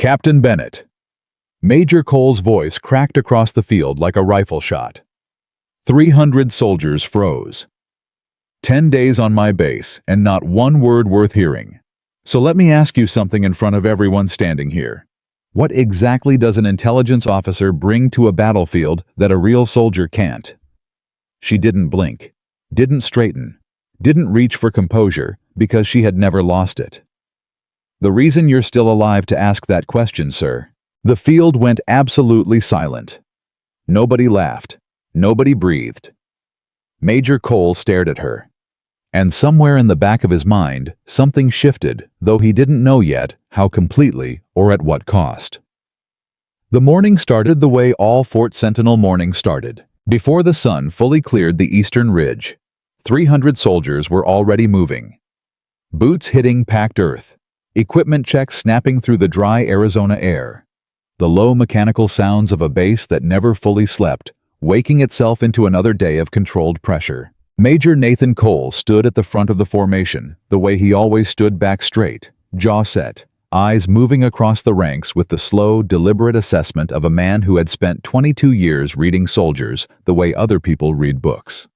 Captain Bennett. Major Cole's voice cracked across the field like a rifle shot. 300 soldiers froze. 10 days on my base, and not one word worth hearing. So let me ask you something in front of everyone standing here. What exactly does an intelligence officer bring to a battlefield that a real soldier can't? She didn't blink, didn't straighten, didn't reach for composure, because she had never lost it. The reason you're still alive to ask that question, sir. The field went absolutely silent. Nobody laughed. Nobody breathed. Major Cole stared at her. And somewhere in the back of his mind, something shifted, though he didn't know yet how completely or at what cost. The morning started the way all Fort Sentinel mornings started. Before the sun fully cleared the eastern ridge, 300 soldiers were already moving. Boots hitting packed earth, equipment checks snapping through the dry Arizona air. The low mechanical sounds of a base that never fully slept, waking itself into another day of controlled pressure. Major Nathan Cole stood at the front of the formation, the way he always stood, back straight, jaw set, eyes moving across the ranks with the slow, deliberate assessment of a man who had spent 22 years reading soldiers the way other people read books.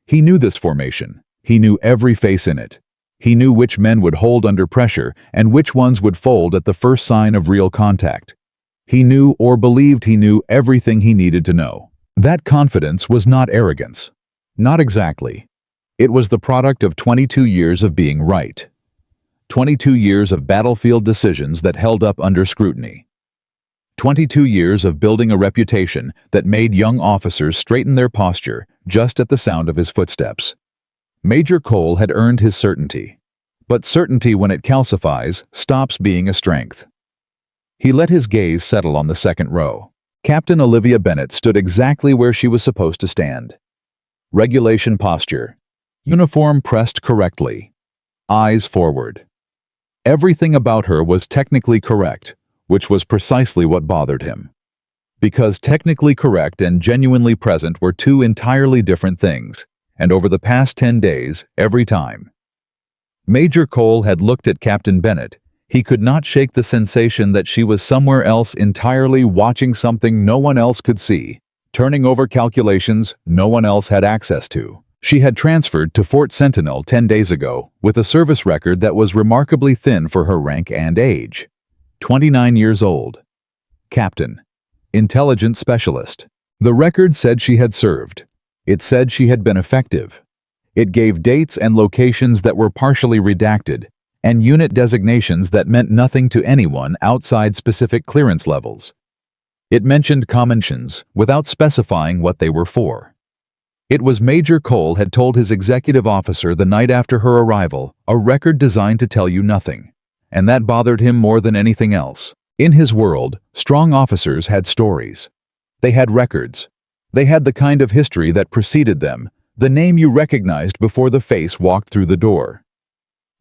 He knew this formation. He knew every face in it. He knew which men would hold under pressure and which ones would fold at the first sign of real contact. He knew, or believed he knew, everything he needed to know. That confidence was not arrogance. Not exactly. It was the product of 22 years of being right. 22 years of battlefield decisions that held up under scrutiny. 22 years of building a reputation that made young officers straighten their posture just at the sound of his footsteps. Major Cole had earned his certainty. But certainty, when it calcifies, stops being a strength. He let his gaze settle on the second row. Captain Olivia Bennett stood exactly where she was supposed to stand. Regulation posture. Uniform pressed correctly. Eyes forward. Everything about her was technically correct, which was precisely what bothered him. Because technically correct and genuinely present were two entirely different things, and over the past 10 days, every time Major Cole had looked at Captain Bennett, he could not shake the sensation that she was somewhere else entirely, watching something no one else could see, turning over calculations no one else had access to. She had transferred to Fort Sentinel 10 days ago with a service record that was remarkably thin for her rank and age. 29 years old. Captain. Intelligence specialist. The record said she had served. It said she had been effective. It gave dates and locations that were partially redacted, and unit designations that meant nothing to anyone outside specific clearance levels. It mentioned commissions without specifying what they were for. It was Major Cole had told his executive officer the night after her arrival, a record designed to tell you nothing. And that bothered him more than anything else. In his world, strong officers had stories. They had records. They had the kind of history that preceded them, the name you recognized before the face walked through the door.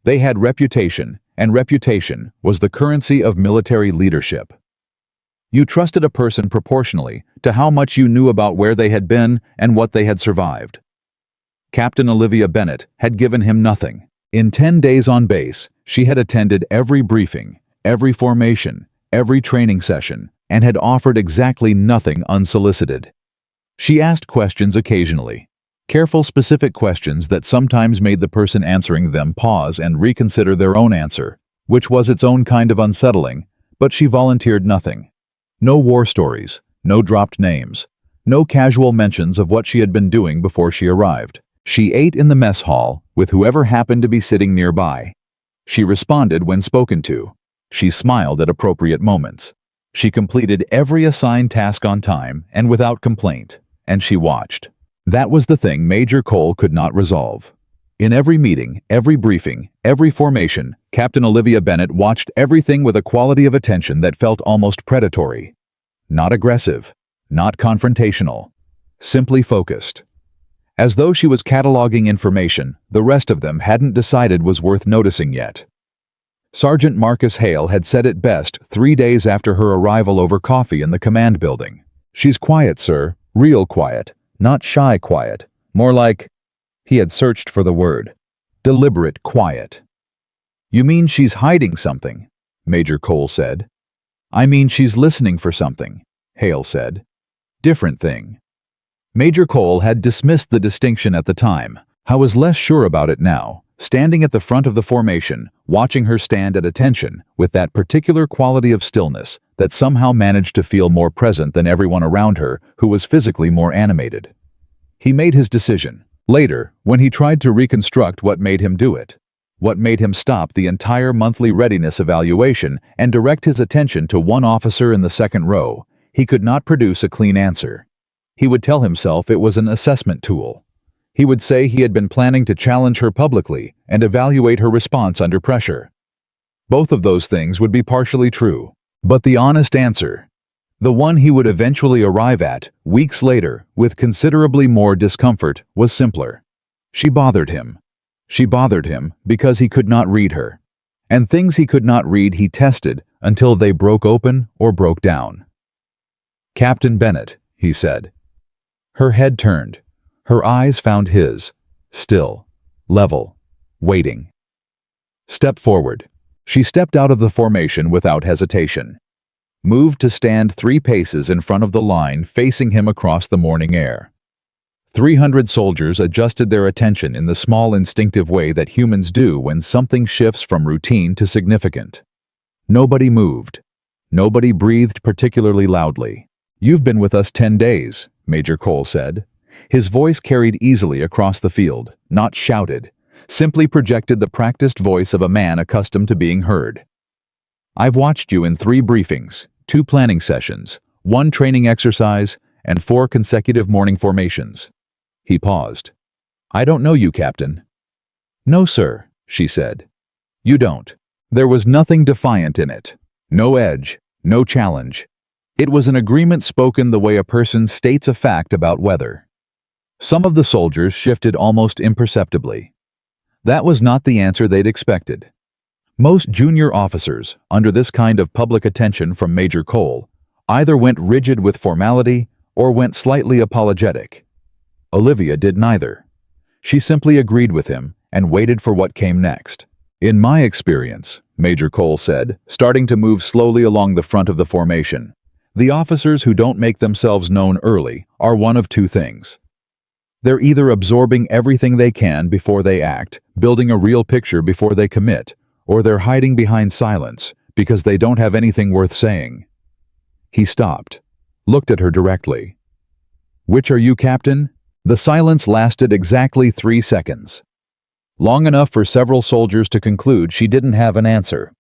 They had reputation, and reputation was the currency of military leadership. You trusted a person proportionally to how much you knew about where they had been and what they had survived. Captain Olivia Bennett had given him nothing. In 10 days on base, she had attended every briefing, every formation, every training session, and had offered exactly nothing unsolicited. She asked questions occasionally, careful, specific questions that sometimes made the person answering them pause and reconsider their own answer, which was its own kind of unsettling, but she volunteered nothing. No war stories, no dropped names, no casual mentions of what she had been doing before she arrived. She ate in the mess hall with whoever happened to be sitting nearby. She responded when spoken to. She smiled at appropriate moments. She completed every assigned task on time and without complaint, and she watched. That was the thing Major Cole could not resolve. In every meeting, every briefing, every formation, Captain Olivia Bennett watched everything with a quality of attention that felt almost predatory. Not aggressive, not confrontational, simply focused. As though she was cataloging information the rest of them hadn't decided was worth noticing yet. Sergeant Marcus Hale had said it best 3 days after her arrival over coffee in the command building. "She's quiet, sir, real quiet, not shy quiet, more like..." He had searched for the word. Deliberate quiet. "You mean she's hiding something?" Major Cole said. I mean, she's listening for something, Hale said. Different thing. Major Cole had dismissed the distinction at the time. I was less sure about it now, standing at the front of the formation, watching her stand at attention with that particular quality of stillness that somehow managed to feel more present than everyone around her who was physically more animated. He made his decision. Later, when he tried to reconstruct what made him do it, what made him stop the entire monthly readiness evaluation and direct his attention to one officer in the second row, he could not produce a clean answer. He would tell himself it was an assessment tool. He would say he had been planning to challenge her publicly and evaluate her response under pressure. Both of those things would be partially true. But the honest answer, the one he would eventually arrive at, weeks later, with considerably more discomfort, was simpler. She bothered him. She bothered him because he could not read her. And things he could not read he tested until they broke open or broke down. "Captain Bennett," he said. Her head turned. Her eyes found his, still, level, waiting. "Step forward." She stepped out of the formation without hesitation. Moved to stand 3 paces in front of the line facing him across the morning air. 300 soldiers adjusted their attention in the small instinctive way that humans do when something shifts from routine to significant. Nobody moved. Nobody breathed particularly loudly. "You've been with us 10 days, Major Cole said. His voice carried easily across the field, not shouted, simply projected the practiced voice of a man accustomed to being heard. "I've watched you in 3 briefings, 2 planning sessions, 1 training exercise, and 4 consecutive morning formations." He paused. "I don't know you, Captain." "No, sir," she said. "You don't." There was nothing defiant in it. No edge, no challenge. It was an agreement spoken the way a person states a fact about weather. Some of the soldiers shifted almost imperceptibly. That was not the answer they'd expected. Most junior officers, under this kind of public attention from Major Cole, either went rigid with formality or went slightly apologetic. Olivia did neither. She simply agreed with him and waited for what came next. "In my experience," Major Cole said, starting to move slowly along the front of the formation, "the officers who don't make themselves known early are one of 2 things. They're either absorbing everything they can before they act, building a real picture before they commit, or they're hiding behind silence because they don't have anything worth saying." He stopped, looked at her directly. "Which are you, Captain?" The silence lasted exactly 3 seconds. Long enough for several soldiers to conclude she didn't have an answer.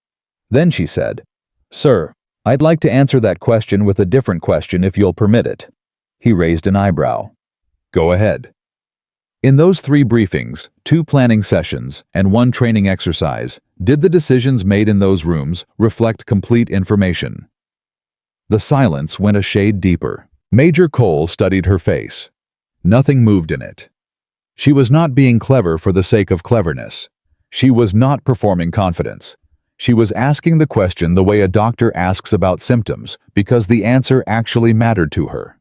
Then she said, "Sir, I'd like to answer that question with a different question if you'll permit it." He raised an eyebrow. "Go ahead." In those 3 briefings, 2 planning sessions, and 1 training exercise, did the decisions made in those rooms reflect complete information? The silence went a shade deeper. Major Cole studied her face. Nothing moved in it. She was not being clever for the sake of cleverness. She was not performing confidence. She was asking the question the way a doctor asks about symptoms, because the answer actually mattered to her.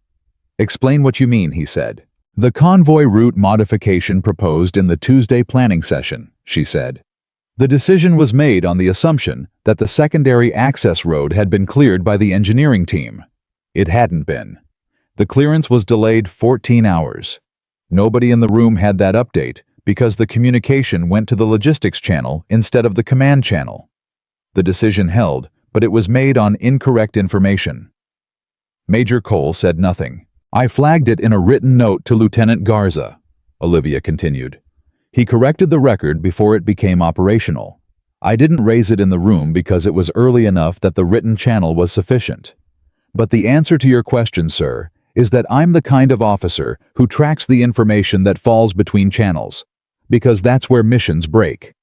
"Explain what you mean," he said. "The convoy route modification proposed in the Tuesday planning session," she said. "The decision was made on the assumption that the secondary access road had been cleared by the engineering team. It hadn't been. The clearance was delayed 14 hours. Nobody in the room had that update because the communication went to the logistics channel instead of the command channel. The decision held, but it was made on incorrect information." Major Cole said nothing. "I flagged it in a written note to Lieutenant Garza," Olivia continued. "He corrected the record before it became operational. I didn't raise it in the room because it was early enough that the written channel was sufficient. But the answer to your question, sir, is that I'm the kind of officer who tracks the information that falls between channels, because that's where missions break."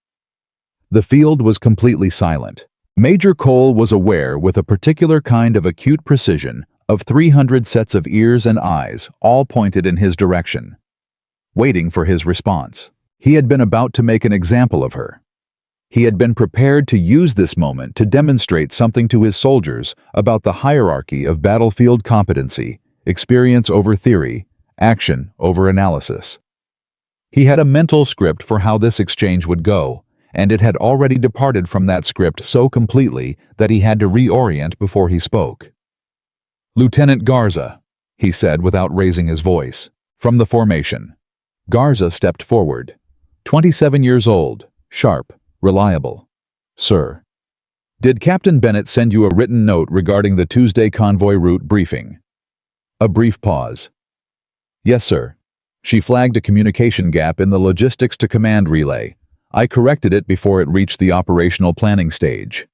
The field was completely silent. Major Cole was aware with a particular kind of acute precision of 300 sets of ears and eyes, all pointed in his direction, waiting for his response. He had been about to make an example of her. He had been prepared to use this moment to demonstrate something to his soldiers about the hierarchy of battlefield competency, experience over theory, action over analysis. He had a mental script for how this exchange would go, and it had already departed from that script so completely that he had to reorient before he spoke. "Lieutenant Garza," he said without raising his voice. From the formation. Garza stepped forward. 27 years old, sharp, reliable. "Sir. Did Captain Bennett send you a written note regarding the Tuesday convoy route briefing?" A brief pause. "Yes, sir. She flagged a communication gap in the logistics to command relay. I corrected it before it reached the operational planning stage."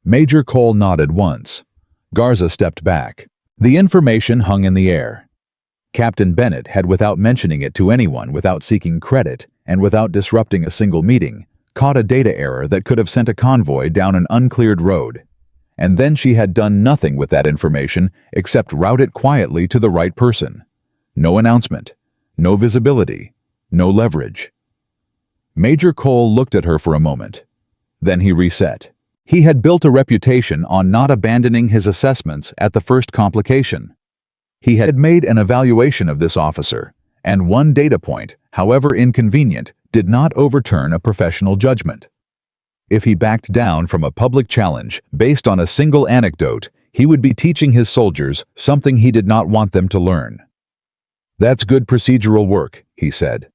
Major Cole nodded once. Garza stepped back. The information hung in the air. Captain Bennett had, without mentioning it to anyone, without seeking credit, and without disrupting a single meeting, caught a data error that could have sent a convoy down an uncleared road. And then she had done nothing with that information except route it quietly to the right person. No announcement, no visibility, no leverage. Major Cole looked at her for a moment. Then he reset. He had built a reputation on not abandoning his assessments at the first complication. He had made an evaluation of this officer, and one data point, however inconvenient, did not overturn a professional judgment. If he backed down from a public challenge based on a single anecdote, he would be teaching his soldiers something he did not want them to learn. "That's good procedural work," he said.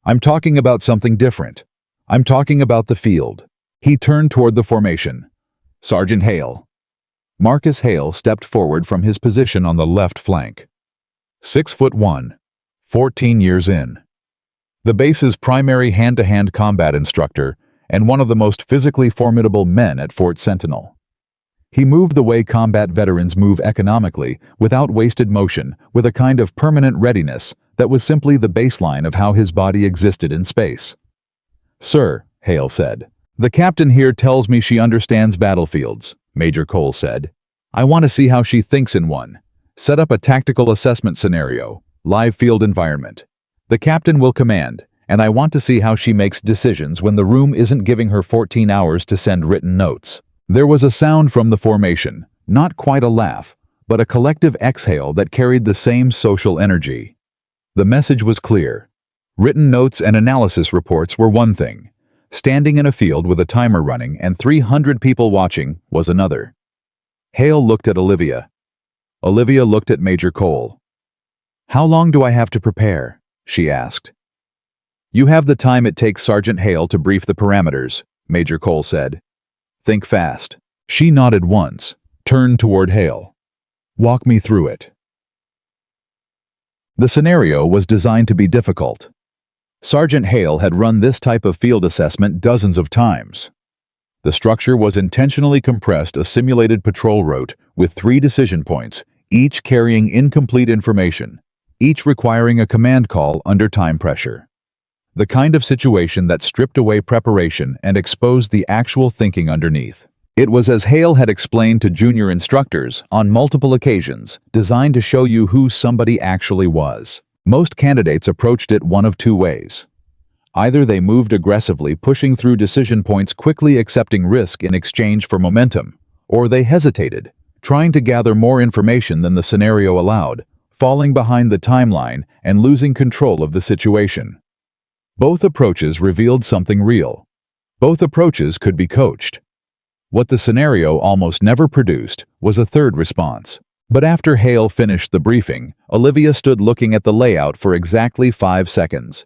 "I'm talking about something different. I'm talking about the field." He turned toward the formation. "Sergeant Hale." Marcus Hale stepped forward from his position on the left flank. 6'1", 14 years in. The base's primary hand-to-hand combat instructor and one of the most physically formidable men at Fort Sentinel. He moved the way combat veterans move economically, without wasted motion, with a kind of permanent readiness that was simply the baseline of how his body existed in space. "Sir," Hale said, "the captain here tells me she understands battlefields," Major Cole said. "I want to see how she thinks in one. Set up a tactical assessment scenario, live field environment. The captain will command, and I want to see how she makes decisions when the room isn't giving her 14 hours to send written notes." There was a sound from the formation, not quite a laugh, but a collective exhale that carried the same social energy. The message was clear. Written notes and analysis reports were one thing. Standing in a field with a timer running and 300 people watching was another. Hale looked at Olivia. Olivia looked at Major Cole. "How long do I have to prepare?" she asked. "You have the time it takes Sergeant Hale to brief the parameters," Major Cole said. "Think fast." She nodded once, turned toward Hale. "Walk me through it." The scenario was designed to be difficult. Sergeant Hale had run this type of field assessment dozens of times. The structure was intentionally compressed, a simulated patrol route with 3 decision points, each carrying incomplete information, each requiring a command call under time pressure. The kind of situation that stripped away preparation and exposed the actual thinking underneath. It was, as Hale had explained to junior instructors on multiple occasions, designed to show you who somebody actually was. Most candidates approached it one of 2 ways. Either they moved aggressively, pushing through decision points, quickly accepting risk in exchange for momentum, or they hesitated, trying to gather more information than the scenario allowed, falling behind the timeline and losing control of the situation. Both approaches revealed something real. Both approaches could be coached. What the scenario almost never produced was a third response. But after Hale finished the briefing, Olivia stood looking at the layout for exactly 5 seconds.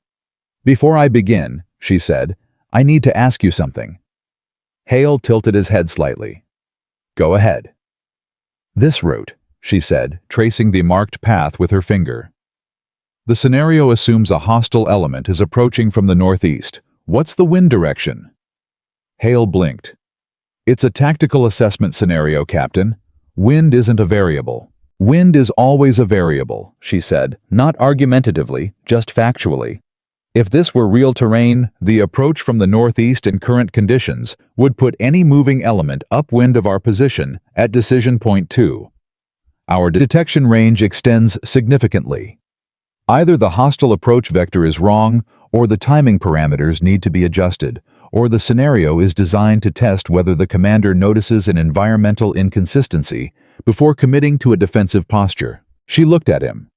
"Before I begin," she said, "I need to ask you something." Hale tilted his head slightly. "Go ahead." "This route," she said, tracing the marked path with her finger. "The scenario assumes a hostile element is approaching from the northeast. What's the wind direction?" Hale blinked. "It's a tactical assessment scenario, Captain. Wind isn't a variable." "Wind is always a variable," she said, not argumentatively, just factually. "If this were real terrain, the approach from the northeast in current conditions would put any moving element upwind of our position at decision point 2. Our detection range extends significantly. Either the hostile approach vector is wrong, or the timing parameters need to be adjusted, or the scenario is designed to test whether the commander notices an environmental inconsistency before committing to a defensive posture." She looked at him.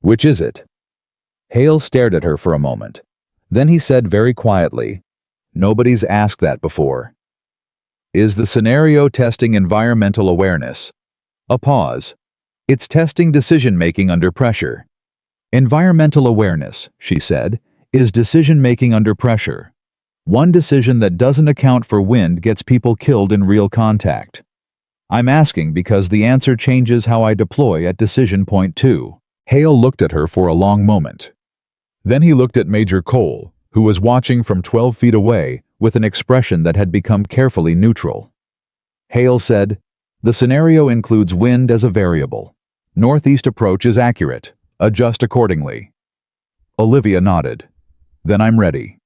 "Which is it?" Hale stared at her for a moment. Then he said very quietly, Nobody's asked that before. Is the scenario testing environmental awareness? A pause. It's testing decision-making under pressure. Environmental awareness, she said, is decision-making under pressure. One decision that doesn't account for wind gets people killed in real contact. I'm asking because the answer changes how I deploy at decision point 2. Hale looked at her for a long moment. Then he looked at Major Cole, who was watching from 12 feet away with an expression that had become carefully neutral. Hale said, "The scenario includes wind as a variable. Northeast approach is accurate. Adjust accordingly." Olivia nodded. "Then I'm ready."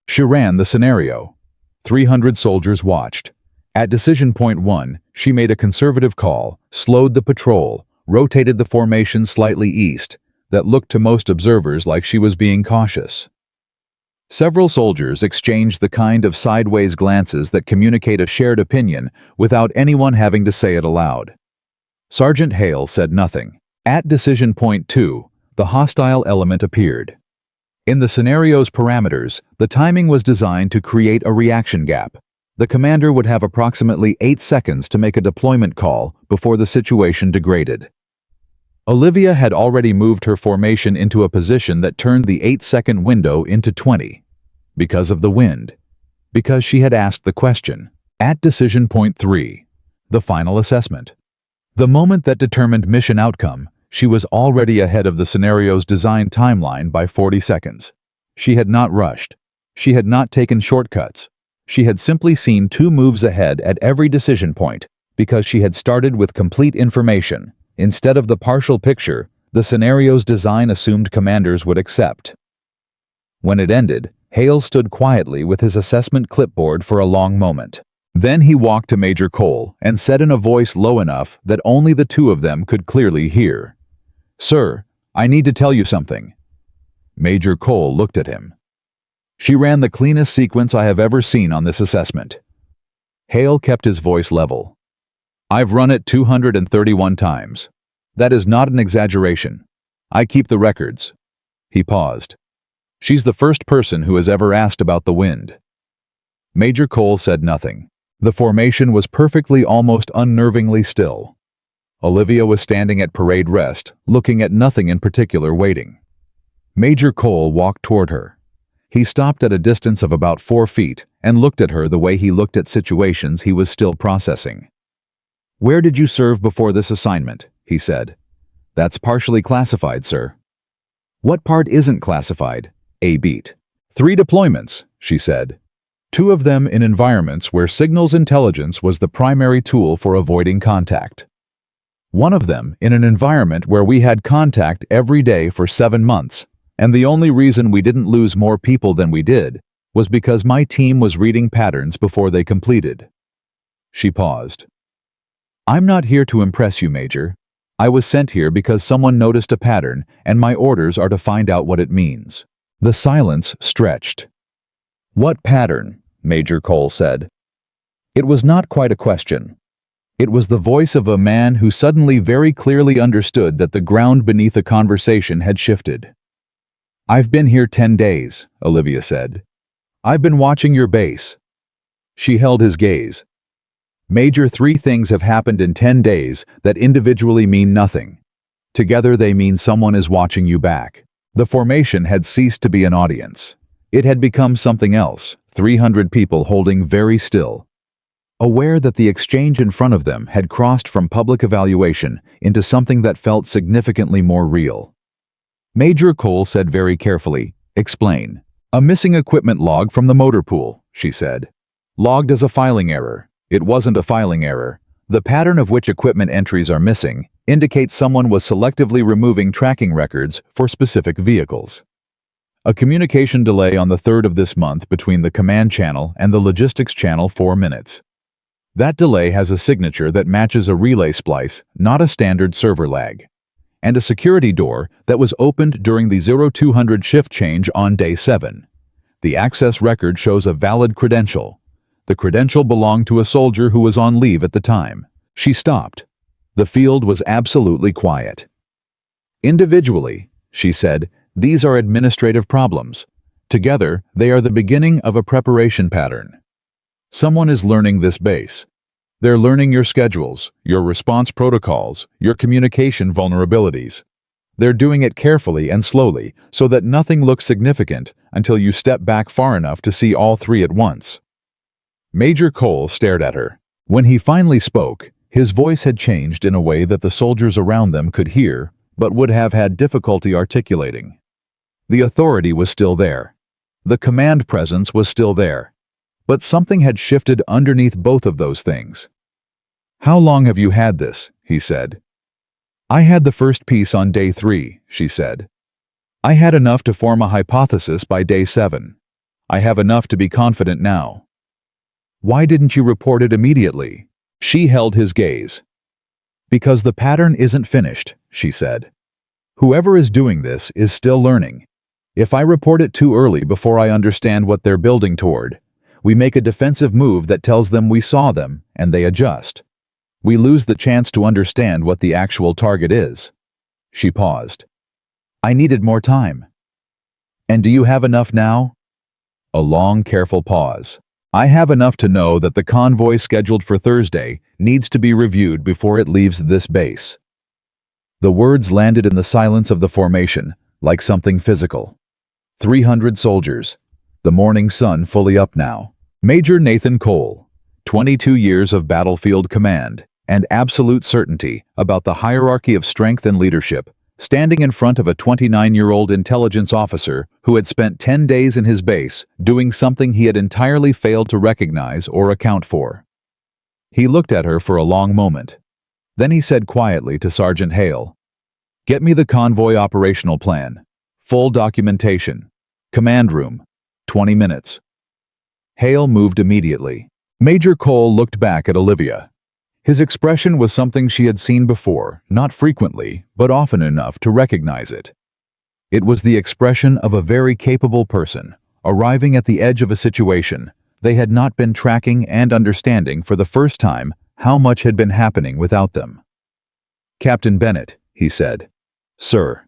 She ran the scenario. 300 soldiers watched. At decision point 1, she made a conservative call, slowed the patrol, rotated the formation slightly east, that looked to most observers like she was being cautious. Several soldiers exchanged the kind of sideways glances that communicate a shared opinion without anyone having to say it aloud. Sergeant Hale said nothing. At decision point 2, the hostile element appeared. In the scenario's parameters, the timing was designed to create a reaction gap. The commander would have approximately 8 seconds to make a deployment call before the situation degraded. Olivia had already moved her formation into a position that turned the 8-second window into 20. Because of the wind. Because she had asked the question. At decision point 3, the final assessment. The moment that determined mission outcome, she was already ahead of the scenario's design timeline by 40 seconds. She had not rushed. She had not taken shortcuts. She had simply seen 2 moves ahead at every decision point because she had started with complete information. Instead of the partial picture, the scenario's design assumed commanders would accept. When it ended, Hale stood quietly with his assessment clipboard for a long moment. Then he walked to Major Cole and said in a voice low enough that only the 2 of them could clearly hear, "Sir, I need to tell you something." Major Cole looked at him. "She ran the cleanest sequence I have ever seen on this assessment." Hale kept his voice level. "I've run it 231 times. That is not an exaggeration. I keep the records." He paused. "She's the first person who has ever asked about the wind." Major Cole said nothing. The formation was perfectly, almost unnervingly still. Olivia was standing at parade rest, looking at nothing in particular, waiting. Major Cole walked toward her. He stopped at a distance of about 4 feet and looked at her the way he looked at situations he was still processing. "Where did you serve before this assignment?" he said. "That's partially classified, sir." "What part isn't classified?" A beat. 3 deployments, she said. 2 of them in environments where signals intelligence was the primary tool for avoiding contact. 1 of them in an environment where we had contact every day for 7 months, and the only reason we didn't lose more people than we did was because my team was reading patterns before they completed." She paused. "I'm not here to impress you, Major. I was sent here because someone noticed a pattern, and my orders are to find out what it means." The silence stretched. "What pattern?" Major Cole said. It was not quite a question. It was the voice of a man who suddenly very clearly understood that the ground beneath the conversation had shifted. "I've been here 10 days, Olivia said. "I've been watching your base." She held his gaze. "Major, 3 things have happened in 10 days that individually mean nothing. Together they mean someone is watching you back." The formation had ceased to be an audience. It had become something else, 300 people holding very still, aware that the exchange in front of them had crossed from public evaluation into something that felt significantly more real. Major Cole said very carefully, "Explain." "A missing equipment log from the motor pool," she said. "Logged as a filing error. It wasn't a filing error. The pattern of which equipment entries are missing indicates someone was selectively removing tracking records for specific vehicles. A communication delay on the 3rd of this month between the command channel and the logistics channel, 4 minutes. That delay has a signature that matches a relay splice, not a standard server lag. And a security door that was opened during the 0200 shift change on day 7. The access record shows a valid credential. The credential belonged to a soldier who was on leave at the time." She stopped. The field was absolutely quiet. "Individually," she said, "these are administrative problems. Together, they are the beginning of a preparation pattern. Someone is learning this base. They're learning your schedules, your response protocols, your communication vulnerabilities. They're doing it carefully and slowly so that nothing looks significant until you step back far enough to see all three at once. Major Cole stared at her. When he finally spoke, his voice had changed in a way that the soldiers around them could hear, but would have had difficulty articulating. The authority was still there. The command presence was still there. But something had shifted underneath both of those things. "How long have you had this?" he said. "I had the first piece on day 3, she said. "I had enough to form a hypothesis by day 7. I have enough to be confident now." "Why didn't you report it immediately?" She held his gaze. "Because the pattern isn't finished," she said. "Whoever is doing this is still learning. If I report it too early before I understand what they're building toward, we make a defensive move that tells them we saw them, and they adjust. We lose the chance to understand what the actual target is." She paused. "I needed more time." "And do you have enough now?" A long, careful pause. "I have enough to know that the convoy scheduled for Thursday needs to be reviewed before it leaves this base." The words landed in the silence of the formation, like something physical. 300 soldiers. The morning sun fully up now. Major Nathan Cole, 22 years of battlefield command, and absolute certainty about the hierarchy of strength and leadership, standing in front of a 29-year-old intelligence officer who had spent 10 days in his base doing something he had entirely failed to recognize or account for. He looked at her for a long moment. Then he said quietly to Sergeant Hale, "Get me the convoy operational plan. Full documentation. Command room. 20 minutes." Hale moved immediately. Major Cole looked back at Olivia. His expression was something she had seen before, not frequently, but often enough to recognize it. It was the expression of a very capable person, arriving at the edge of a situation. They had not been tracking and understanding for the first time how much had been happening without them. "Captain Bennett," he said. "Sir.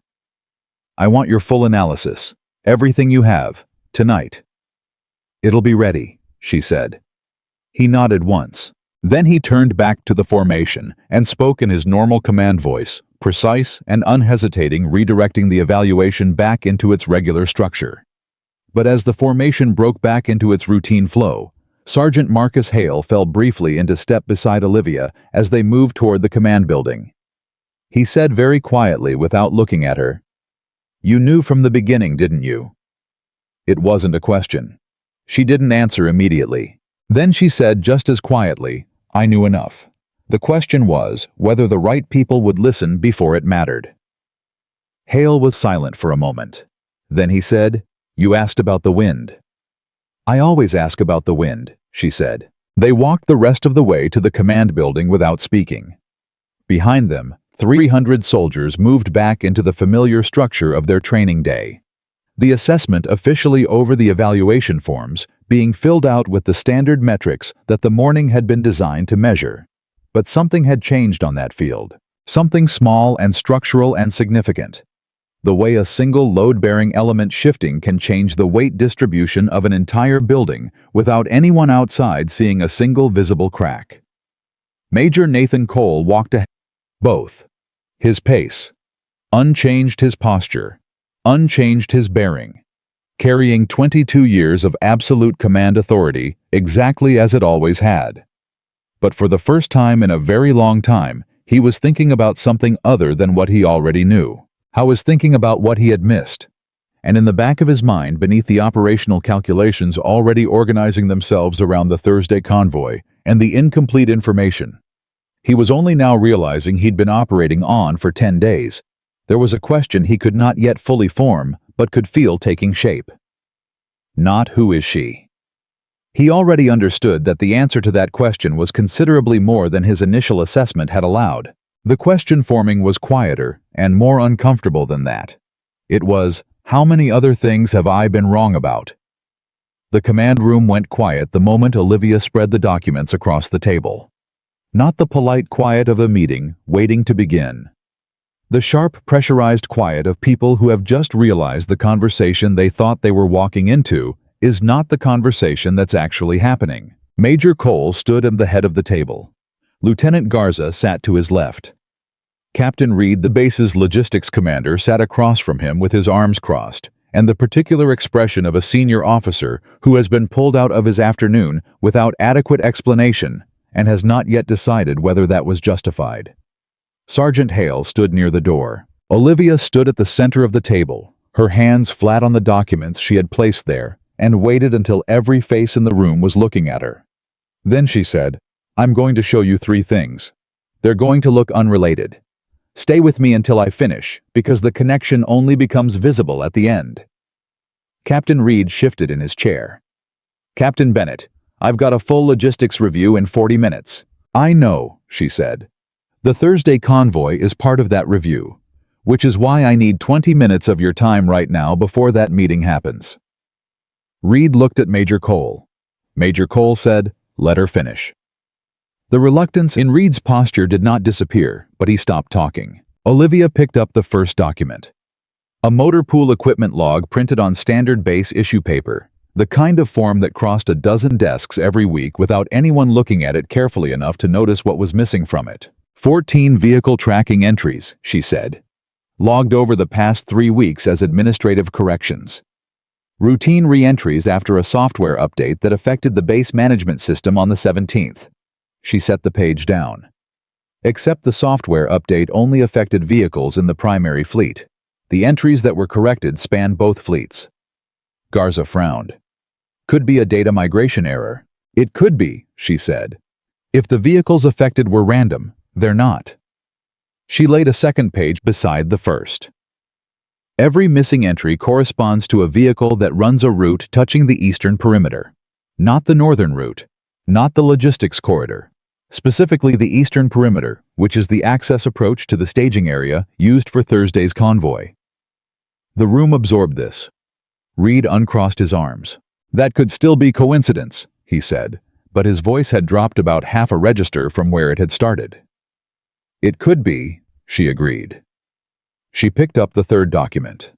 I want your full analysis, everything you have, tonight." "It'll be ready," she said. He nodded once. Then he turned back to the formation and spoke in his normal command voice, precise and unhesitating, redirecting the evaluation back into its regular structure. But as the formation broke back into its routine flow, Sergeant Marcus Hale fell briefly into step beside Olivia as they moved toward the command building. He said very quietly without looking at her, "You knew from the beginning, didn't you?" It wasn't a question. She didn't answer immediately. Then she said just as quietly, "I knew enough." The question was whether the right people would listen before it mattered. Hale was silent for a moment. Then he said, "You asked about the wind." "I always ask about the wind," she said. They walked the rest of the way to the command building without speaking. Behind them, 300 soldiers moved back into the familiar structure of their training day. The assessment officially over the evaluation forms being filled out with the standard metrics that the morning had been designed to measure. But something had changed on that field. Something small and structural and significant. The way a single load-bearing element shifting can change the weight distribution of an entire building without anyone outside seeing a single visible crack. Major Nathan Cole walked ahead. Both. His pace. Unchanged his posture. Unchanged his bearing. Carrying 22 years of absolute command authority exactly as it always had. But for the first time in a very long time, he was thinking about something other than what he already knew. He was thinking about what he had missed. And in the back of his mind, beneath the operational calculations already organizing themselves around the Thursday convoy and the incomplete information, he was only now realizing he'd been operating on for 10 days. There was a question he could not yet fully form, but could feel taking shape. Not who is she? He already understood that the answer to that question was considerably more than his initial assessment had allowed. The question forming was quieter and more uncomfortable than that. It was, how many other things have I been wrong about? The command room went quiet the moment Olivia spread the documents across the table. Not the polite quiet of a meeting waiting to begin. The sharp, pressurized quiet of people who have just realized the conversation they thought they were walking into is not the conversation that's actually happening. Major Cole stood at the head of the table. Lieutenant Garza sat to his left. Captain Reed, the base's logistics commander, sat across from him with his arms crossed, and the particular expression of a senior officer who has been pulled out of his afternoon without adequate explanation and has not yet decided whether that was justified. Sergeant Hale stood near the door. Olivia stood at the center of the table, her hands flat on the documents she had placed there, and waited until every face in the room was looking at her. Then she said, "I'm going to show you 3 things. They're going to look unrelated. Stay with me until I finish, because the connection only becomes visible at the end." Captain Reed shifted in his chair. "Captain Bennett, I've got a full logistics review in 40 minutes. "I know," she said. "The Thursday convoy is part of that review, which is why I need 20 minutes of your time right now before that meeting happens." Reed looked at Major Cole. Major Cole said, "Let her finish." The reluctance in Reed's posture did not disappear, but he stopped talking. Olivia picked up the first document. A motor pool equipment log printed on standard base issue paper, the kind of form that crossed a dozen desks every week without anyone looking at it carefully enough to notice what was missing from it. 14 vehicle tracking entries, she said, logged over the past 3 weeks as administrative corrections. Routine re-entries after a software update that affected the base management system on the 17th. She set the page down. Except the software update only affected vehicles in the primary fleet. The entries that were corrected spanned both fleets. Garza frowned. "Could be a data migration error." "It could be," she said. "If the vehicles affected were random, they're not." She laid a second page beside the first. Every missing entry corresponds to a vehicle that runs a route touching the eastern perimeter. Not the northern route, not the logistics corridor. Specifically the eastern perimeter, which is the access approach to the staging area used for Thursday's convoy. The room absorbed this. Reed uncrossed his arms. "That could still be coincidence," he said, but his voice had dropped about half a register from where it had started. "It could be," she agreed. She picked up the third document.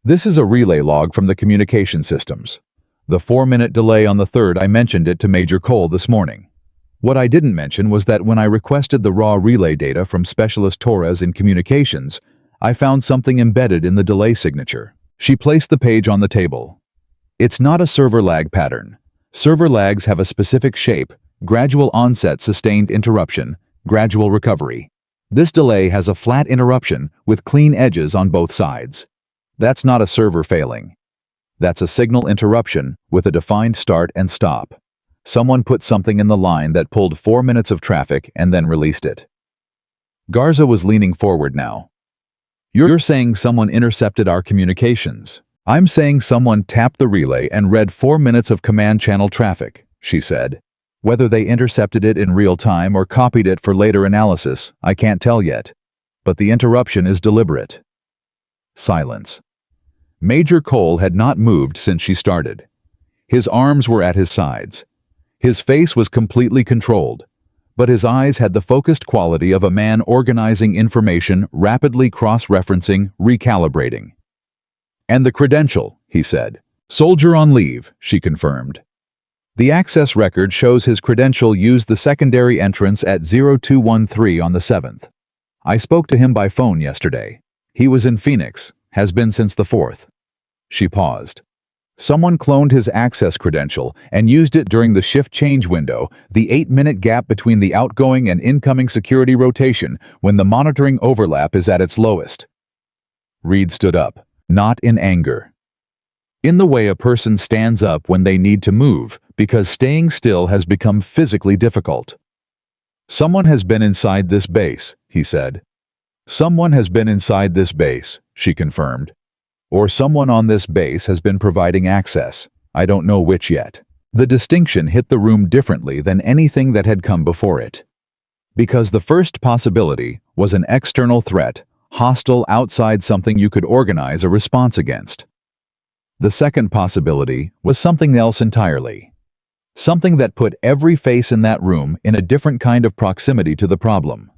"This is a relay log from the communication systems. The 4-minute delay on the third, I mentioned it to Major Cole this morning. What I didn't mention was that when I requested the raw relay data from Specialist Torres in communications, I found something embedded in the delay signature." She placed the page on the table. "It's not a server lag pattern. Server lags have a specific shape: gradual onset, sustained interruption, gradual recovery. This delay has a flat interruption with clean edges on both sides. That's not a server failing. That's a signal interruption with a defined start and stop. Someone put something in the line that pulled 4 minutes of traffic and then released it." Garza was leaning forward now. "You're saying someone intercepted our communications. I'm saying someone tapped the relay and read 4 minutes of command channel traffic," she said. "Whether they intercepted it in real time or copied it for later analysis, I can't tell yet. But the interruption is deliberate." Silence. Major Cole had not moved since she started. His arms were at his sides. His face was completely controlled, but his eyes had the focused quality of a man organizing information, rapidly cross-referencing, recalibrating. "And the credential," he said. "Soldier on leave," she confirmed. "The access record shows his credential used the secondary entrance at 0213 on the 7th. I spoke to him by phone yesterday. He was in Phoenix, has been since the 4th. She paused. "Someone cloned his access credential and used it during the shift change window, the 8-minute gap between the outgoing and incoming security rotation when the monitoring overlap is at its lowest." Reed stood up, not in anger. In the way a person stands up when they need to move, because staying still has become physically difficult. "Someone has been inside this base," he said. "Someone has been inside this base," she confirmed. "Or someone on this base has been providing access. I don't know which yet." The distinction hit the room differently than anything that had come before it. Because the first possibility was an external threat, hostile outside something you could organize a response against. The second possibility was something else entirely. Something that put every face in that room in a different kind of proximity to the problem.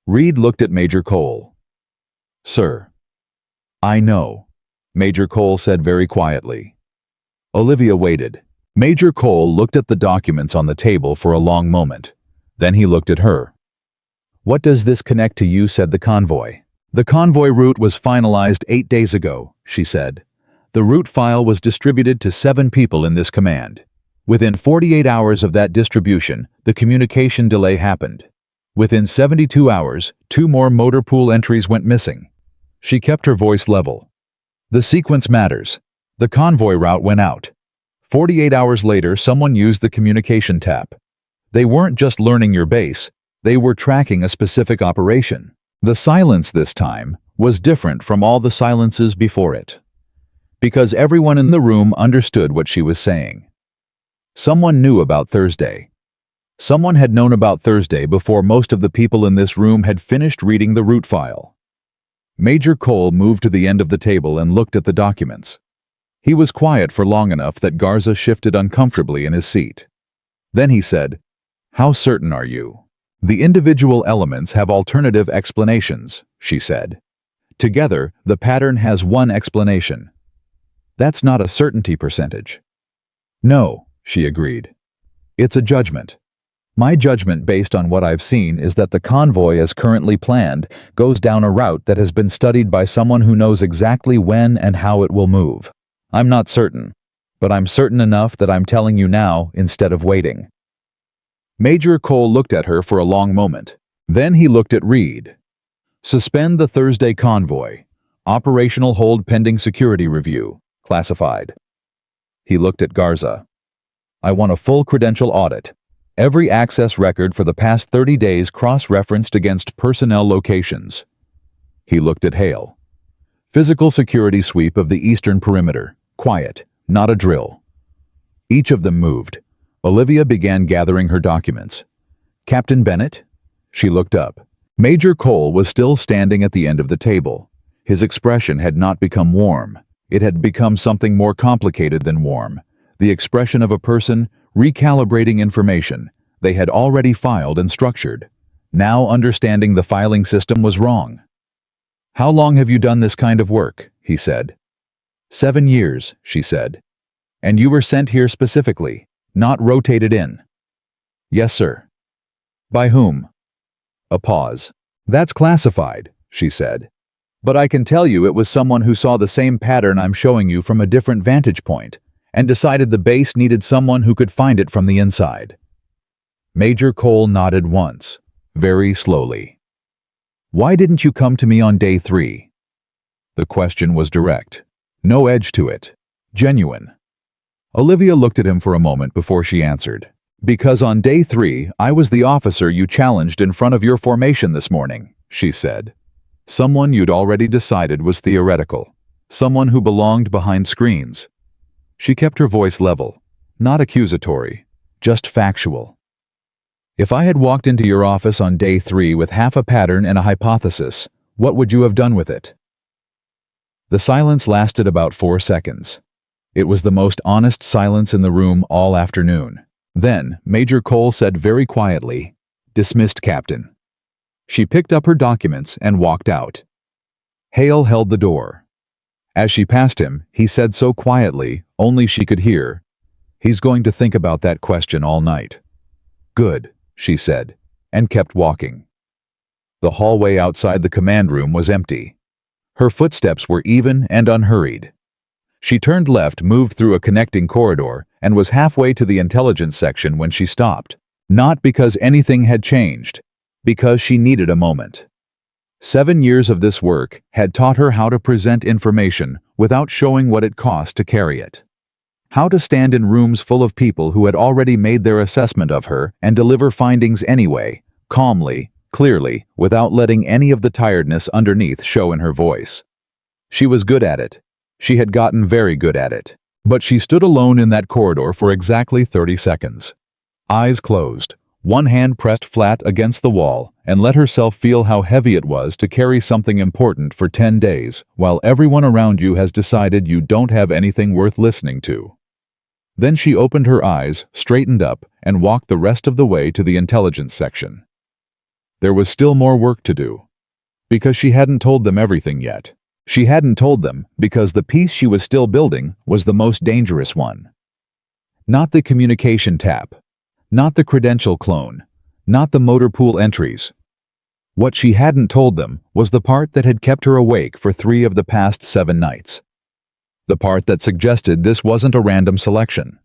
Reed looked at Major Cole. Sir. I know, Major Cole said very quietly. Olivia waited. Major Cole looked at the documents on the table for a long moment. Then he looked at her. What does this connect to you? Said the convoy. The convoy route was finalized 8 days ago, she said. The route file was distributed to 7 people in this command. Within 48 hours of that distribution, the communication delay happened. Within 72 hours, 2 more motor pool entries went missing. She kept her voice level. The sequence matters. The convoy route went out. 48 hours later, someone used the communication tap. They weren't just learning your base, they were tracking a specific operation. The silence this time was different from all the silences before it. Because everyone in the room understood what she was saying. Someone knew about Thursday. Someone had known about Thursday before most of the people in this room had finished reading the route file. Major Cole moved to the end of the table and looked at the documents. He was quiet for long enough that Garza shifted uncomfortably in his seat. Then he said, "How certain are you?" "The individual elements have alternative explanations," she said. "Together, the pattern has one explanation. That's not a certainty percentage." "No," she agreed. "It's a judgment. My judgment based on what I've seen is that the convoy as currently planned goes down a route that has been studied by someone who knows exactly when and how it will move. I'm not certain, but I'm certain enough that I'm telling you now instead of waiting." Major Cole looked at her for a long moment. Then he looked at Reed. "Suspend the Thursday convoy. Operational hold pending security review. Classified." He looked at Garza. "I want a full credential audit. Every access record for the past 30 days cross-referenced against personnel locations." He looked at Hale. "Physical security sweep of the eastern perimeter. Quiet, not a drill." Each of them moved. Olivia began gathering her documents. "Captain Bennett?" She looked up. Major Cole was still standing at the end of the table. His expression had not become warm. It had become something more complicated than warm. The expression of a person recalibrating information they had already filed and structured, now understanding the filing system was wrong. "How long have you done this kind of work?" he said. 7 years, she said. "And you were sent here specifically, not rotated in?" "Yes, sir." "By whom?" A pause. "That's classified," she said. "But I can tell you it was someone who saw the same pattern I'm showing you from a different vantage point, and decided the base needed someone who could find it from the inside." Major Cole nodded once, very slowly. "Why didn't you come to me on day 3? The question was direct. No edge to it. Genuine. Olivia looked at him for a moment before she answered. "Because on day 3, I was the officer you challenged in front of your formation this morning," she said. "Someone you'd already decided was theoretical. Someone who belonged behind screens." She kept her voice level, not accusatory, just factual. "If I had walked into your office on day 3 with half a pattern and a hypothesis, what would you have done with it?" The silence lasted about 4 seconds. It was the most honest silence in the room all afternoon. Then, Major Cole said very quietly, "Dismissed, Captain." She picked up her documents and walked out. Hale held the door. As she passed him, he said so quietly, only she could hear, "He's going to think about that question all night." "Good," she said, and kept walking. The hallway outside the command room was empty. Her footsteps were even and unhurried. She turned left, moved through a connecting corridor, and was halfway to the intelligence section when she stopped. Not because anything had changed, because she needed a moment. 7 years of this work had taught her how to present information without showing what it cost to carry it. How to stand in rooms full of people who had already made their assessment of her and deliver findings anyway, calmly, clearly, without letting any of the tiredness underneath show in her voice. She was good at it. She had gotten very good at it. But she stood alone in that corridor for exactly 30 seconds. Eyes closed, one hand pressed flat against the wall, and let herself feel how heavy it was to carry something important for 10 days, while everyone around you has decided you don't have anything worth listening to. Then she opened her eyes, straightened up, and walked the rest of the way to the intelligence section. There was still more work to do. Because she hadn't told them everything yet. She hadn't told them because the piece she was still building was the most dangerous one. Not the communication tap. Not the credential clone. Not the motor pool entries. What she hadn't told them was the part that had kept her awake for 3 of the past 7 nights. The part that suggested this wasn't a random selection.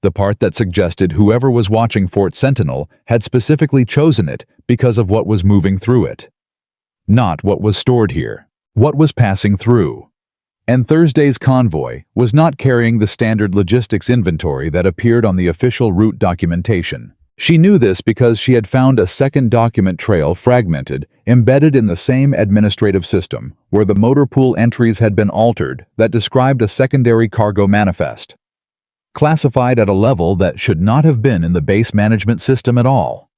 The part that suggested whoever was watching Fort Sentinel had specifically chosen it because of what was moving through it. Not what was stored here. What was passing through. And Thursday's convoy was not carrying the standard logistics inventory that appeared on the official route documentation. She knew this because she had found a second document trail fragmented, embedded in the same administrative system, where the motor pool entries had been altered that described a secondary cargo manifest. Classified at a level that should not have been in the base management system at all.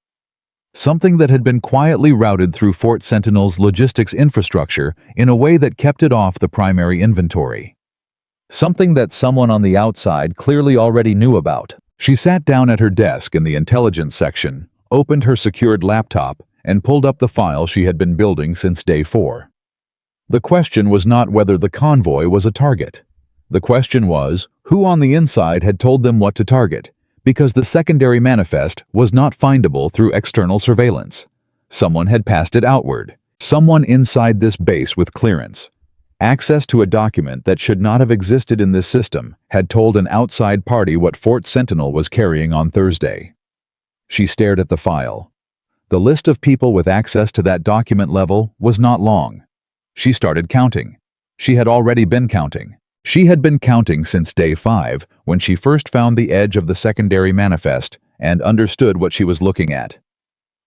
Something that had been quietly routed through Fort Sentinel's logistics infrastructure in a way that kept it off the primary inventory. Something that someone on the outside clearly already knew about. She sat down at her desk in the intelligence section, opened her secured laptop, and pulled up the file she had been building since day 4. The question was not whether the convoy was a target. The question was, who on the inside had told them what to target, because the secondary manifest was not findable through external surveillance. Someone had passed it outward. Someone inside this base with clearance. Access to a document that should not have existed in this system had told an outside party what Fort Sentinel was carrying on Thursday. She stared at the file. The list of people with access to that document level was not long. She started counting. She had already been counting. She had been counting since day 5 when she first found the edge of the secondary manifest and understood what she was looking at.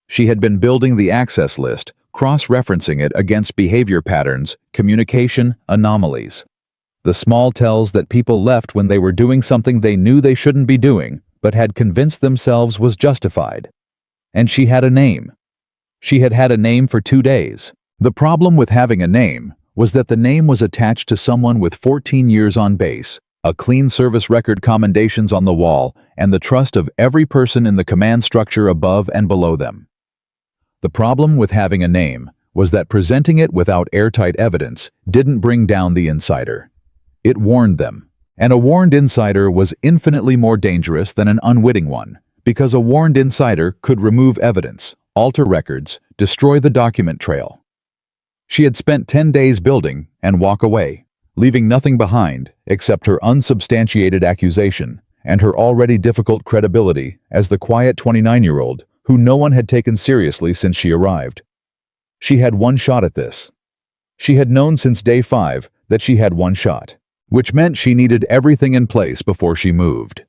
She had been building the access list, cross-referencing it against behavior patterns, communication anomalies. The small tells that people left when they were doing something they knew they shouldn't be doing, but had convinced themselves was justified. And she had a name. She had had a name for 2 days. The problem with having a name was that the name was attached to someone with 14 years on base, a clean service record, commendations on the wall, and the trust of every person in the command structure above and below them. The problem with having a name was that presenting it without airtight evidence didn't bring down the insider. It warned them. And a warned insider was infinitely more dangerous than an unwitting one, because a warned insider could remove evidence, alter records, destroy the document trail. She had spent 10 days building and walk away, leaving nothing behind except her unsubstantiated accusation and her already difficult credibility as the quiet 29-year-old who no one had taken seriously since she arrived. She had one shot at this. She had known since day 5 that she had one shot, which meant she needed everything in place before she moved.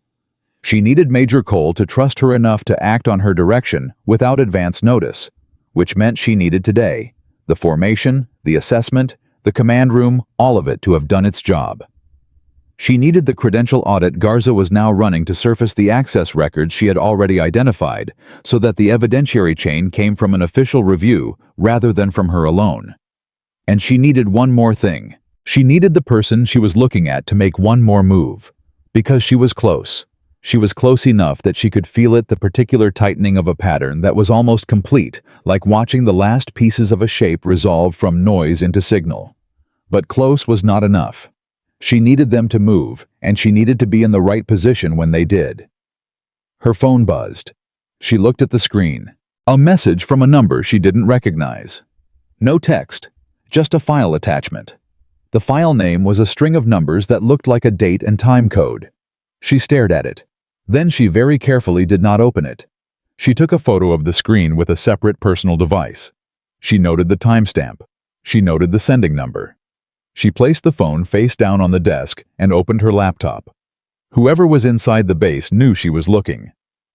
She needed Major Cole to trust her enough to act on her direction without advance notice, which meant she needed today, the formation, the assessment, the command room, all of it to have done its job. She needed the credential audit Garza was now running to surface the access records she had already identified, so that the evidentiary chain came from an official review rather than from her alone. And she needed one more thing. She needed the person she was looking at to make one more move. Because she was close. She was close enough that she could feel it, the particular tightening of a pattern that was almost complete, like watching the last pieces of a shape resolve from noise into signal. But close was not enough. She needed them to move, and she needed to be in the right position when they did. Her phone buzzed. She looked at the screen. A message from a number she didn't recognize. No text, just a file attachment. The file name was a string of numbers that looked like a date and time code. She stared at it. Then she very carefully did not open it. She took a photo of the screen with a separate personal device. She noted the timestamp. She noted the sending number. She placed the phone face down on the desk and opened her laptop. Whoever was inside the base knew she was looking.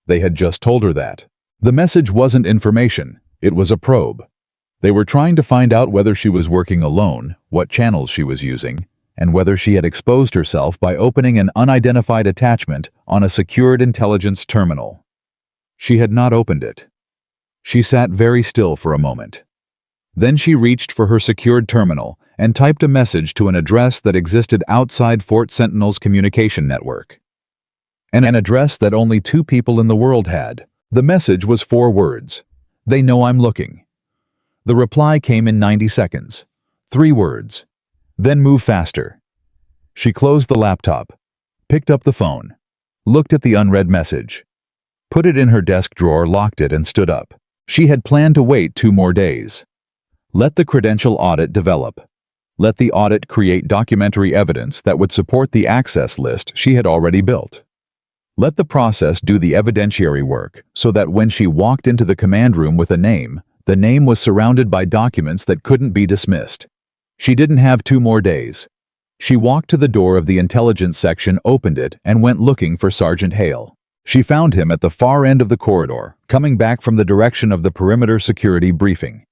They had just told her that. The message wasn't information, it was a probe. They were trying to find out whether she was working alone, what channels she was using, and whether she had exposed herself by opening an unidentified attachment on a secured intelligence terminal. She had not opened it. She sat very still for a moment. Then she reached for her secured terminal and typed a message to an address that existed outside Fort Sentinel's communication network. An address that only 2 people in the world had. The message was 4 words. They know I'm looking. The reply came in 90 seconds. 3 words. Then move faster. She closed the laptop, picked up the phone, looked at the unread message, put it in her desk drawer, locked it, and stood up. She had planned to wait 2 more days. Let the credential audit develop. Let the audit create documentary evidence that would support the access list she had already built. Let the process do the evidentiary work so that when she walked into the command room with a name, the name was surrounded by documents that couldn't be dismissed. She didn't have 2 more days. She walked to the door of the intelligence section, opened it, and went looking for Sergeant Hale. She found him at the far end of the corridor, coming back from the direction of the perimeter security briefing.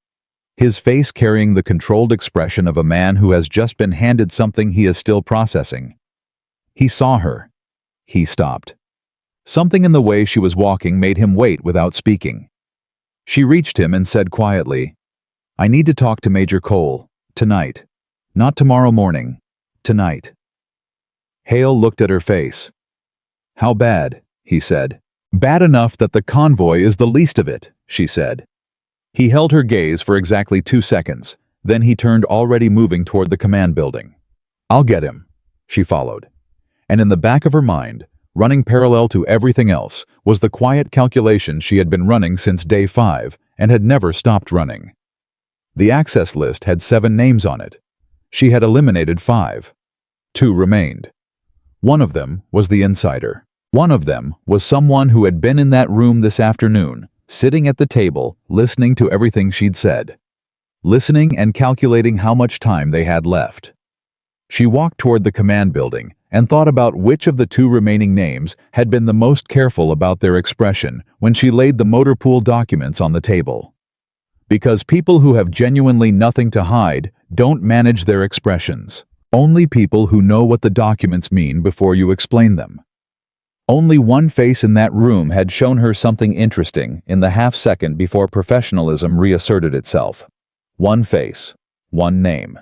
His face carrying the controlled expression of a man who has just been handed something he is still processing. He saw her. He stopped. Something in the way she was walking made him wait without speaking. She reached him and said quietly, "I need to talk to Major Cole, tonight. Not tomorrow morning, tonight." Hale looked at her face. "How bad?" he said. "Bad enough that the convoy is the least of it," she said. He held her gaze for exactly 2 seconds, then he turned, already moving toward the command building. "I'll get him," she followed. And in the back of her mind, running parallel to everything else, was the quiet calculation she had been running since day 5 and had never stopped running. The access list had 7 names on it. She had eliminated 5. 2 remained. One of them was the insider. One of them was someone who had been in that room this afternoon, sitting at the table, listening to everything she'd said. Listening and calculating how much time they had left. She walked toward the command building and thought about which of the 2 remaining names had been the most careful about their expression when she laid the motor pool documents on the table. Because people who have genuinely nothing to hide don't manage their expressions. Only people who know what the documents mean before you explain them. Only one face in that room had shown her something interesting in the half-second before professionalism reasserted itself. One face. One name.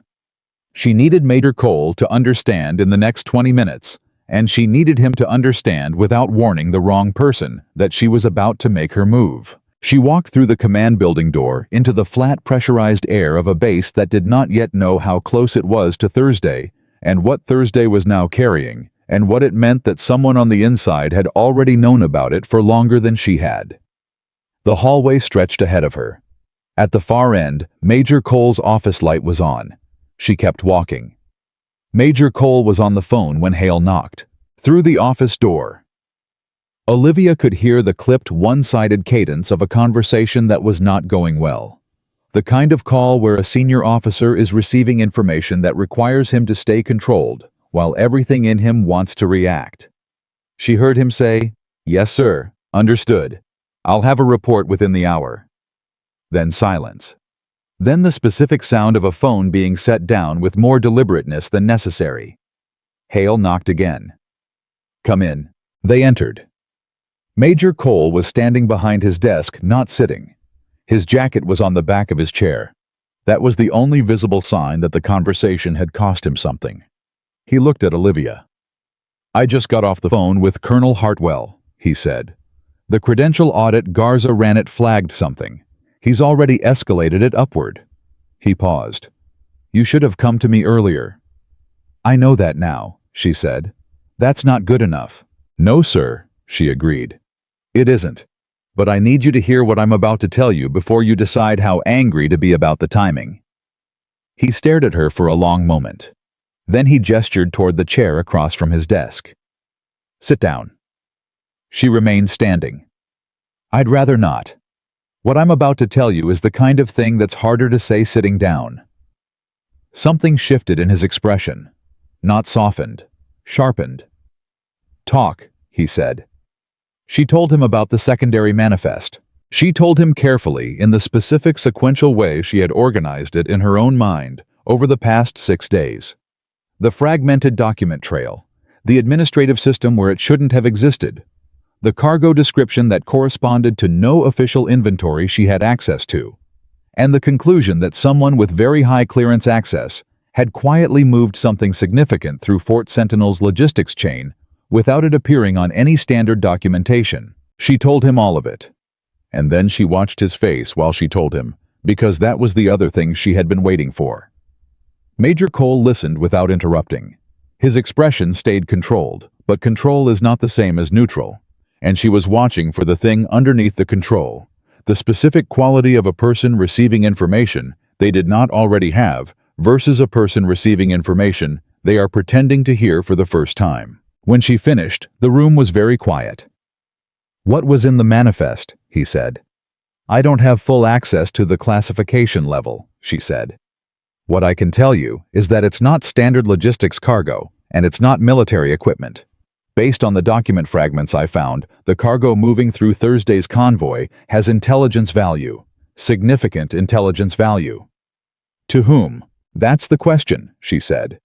She needed Major Cole to understand in the next 20 minutes, and she needed him to understand without warning the wrong person that she was about to make her move. She walked through the command building door into the flat, pressurized air of a base that did not yet know how close it was to Thursday, and what Thursday was now carrying, and what it meant that someone on the inside had already known about it for longer than she had. The hallway stretched ahead of her. At the far end, Major Cole's office light was on. She kept walking. Major Cole was on the phone when Hale knocked. Through the office door. Olivia could hear the clipped, one-sided cadence of a conversation that was not going well. The kind of call where a senior officer is receiving information that requires him to stay controlled, while everything in him wants to react. She heard him say, "Yes, sir, understood. I'll have a report within the hour." Then silence. Then the specific sound of a phone being set down with more deliberateness than necessary. Hale knocked again. "Come in." They entered. Major Cole was standing behind his desk, not sitting. His jacket was on the back of his chair. That was the only visible sign that the conversation had cost him something. He looked at Olivia. "I just got off the phone with Colonel Hartwell," he said. "The credential audit Garza ran it flagged something. He's already escalated it upward." He paused. "You should have come to me earlier." "I know that now," she said. "That's not good enough." "No, sir," she agreed. "It isn't. But I need you to hear what I'm about to tell you before you decide how angry to be about the timing." He stared at her for a long moment. Then he gestured toward the chair across from his desk. "Sit down." She remained standing. "I'd rather not. What I'm about to tell you is the kind of thing that's harder to say sitting down." Something shifted in his expression. Not softened. Sharpened. "Talk," he said. She told him about the secondary manifest. She told him carefully in the specific sequential way she had organized it in her own mind over the past 6 days. The fragmented document trail, the administrative system where it shouldn't have existed, the cargo description that corresponded to no official inventory she had access to, and the conclusion that someone with very high clearance access had quietly moved something significant through Fort Sentinel's logistics chain without it appearing on any standard documentation. She told him all of it. And then she watched his face while she told him, because that was the other thing she had been waiting for. Major Cole listened without interrupting. His expression stayed controlled, but control is not the same as neutral, and she was watching for the thing underneath the control, the specific quality of a person receiving information they did not already have versus a person receiving information they are pretending to hear for the first time. When she finished, the room was very quiet. "What was in the manifest?" he said. "I don't have full access to the classification level," she said. "What I can tell you is that it's not standard logistics cargo, and it's not military equipment. Based on the document fragments I found, the cargo moving through Thursday's convoy has intelligence value, significant intelligence value." "To whom?" "That's the question," she said.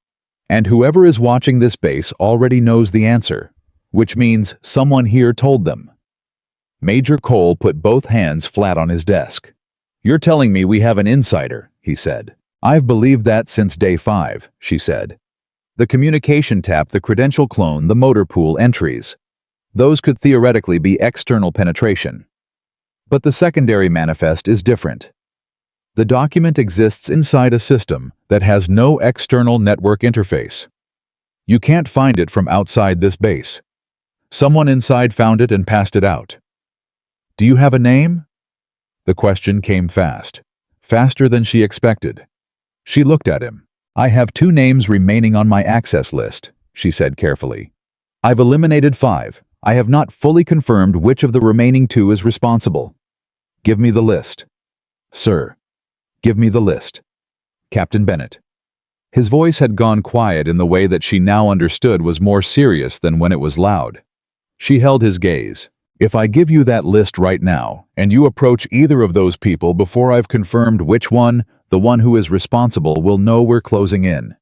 "And whoever is watching this base already knows the answer, which means someone here told them." Major Cole put both hands flat on his desk. "You're telling me we have an insider," he said. "I've believed that since day 5, she said. "The communication tap, the credential clone, the motor pool entries. Those could theoretically be external penetration. But the secondary manifest is different. The document exists inside a system that has no external network interface. You can't find it from outside this base. Someone inside found it and passed it out." "Do you have a name?" The question came fast, faster than she expected. She looked at him. "I have 2 names remaining on my access list," she said carefully. "I've eliminated 5. I have not fully confirmed which of the remaining 2 is responsible. Give me the list." "Sir, give me the list." "Captain Bennett." His voice had gone quiet in the way that she now understood was more serious than when it was loud. She held his gaze. "If I give you that list right now, and you approach either of those people before I've confirmed which one, the one who is responsible will know we're closing in.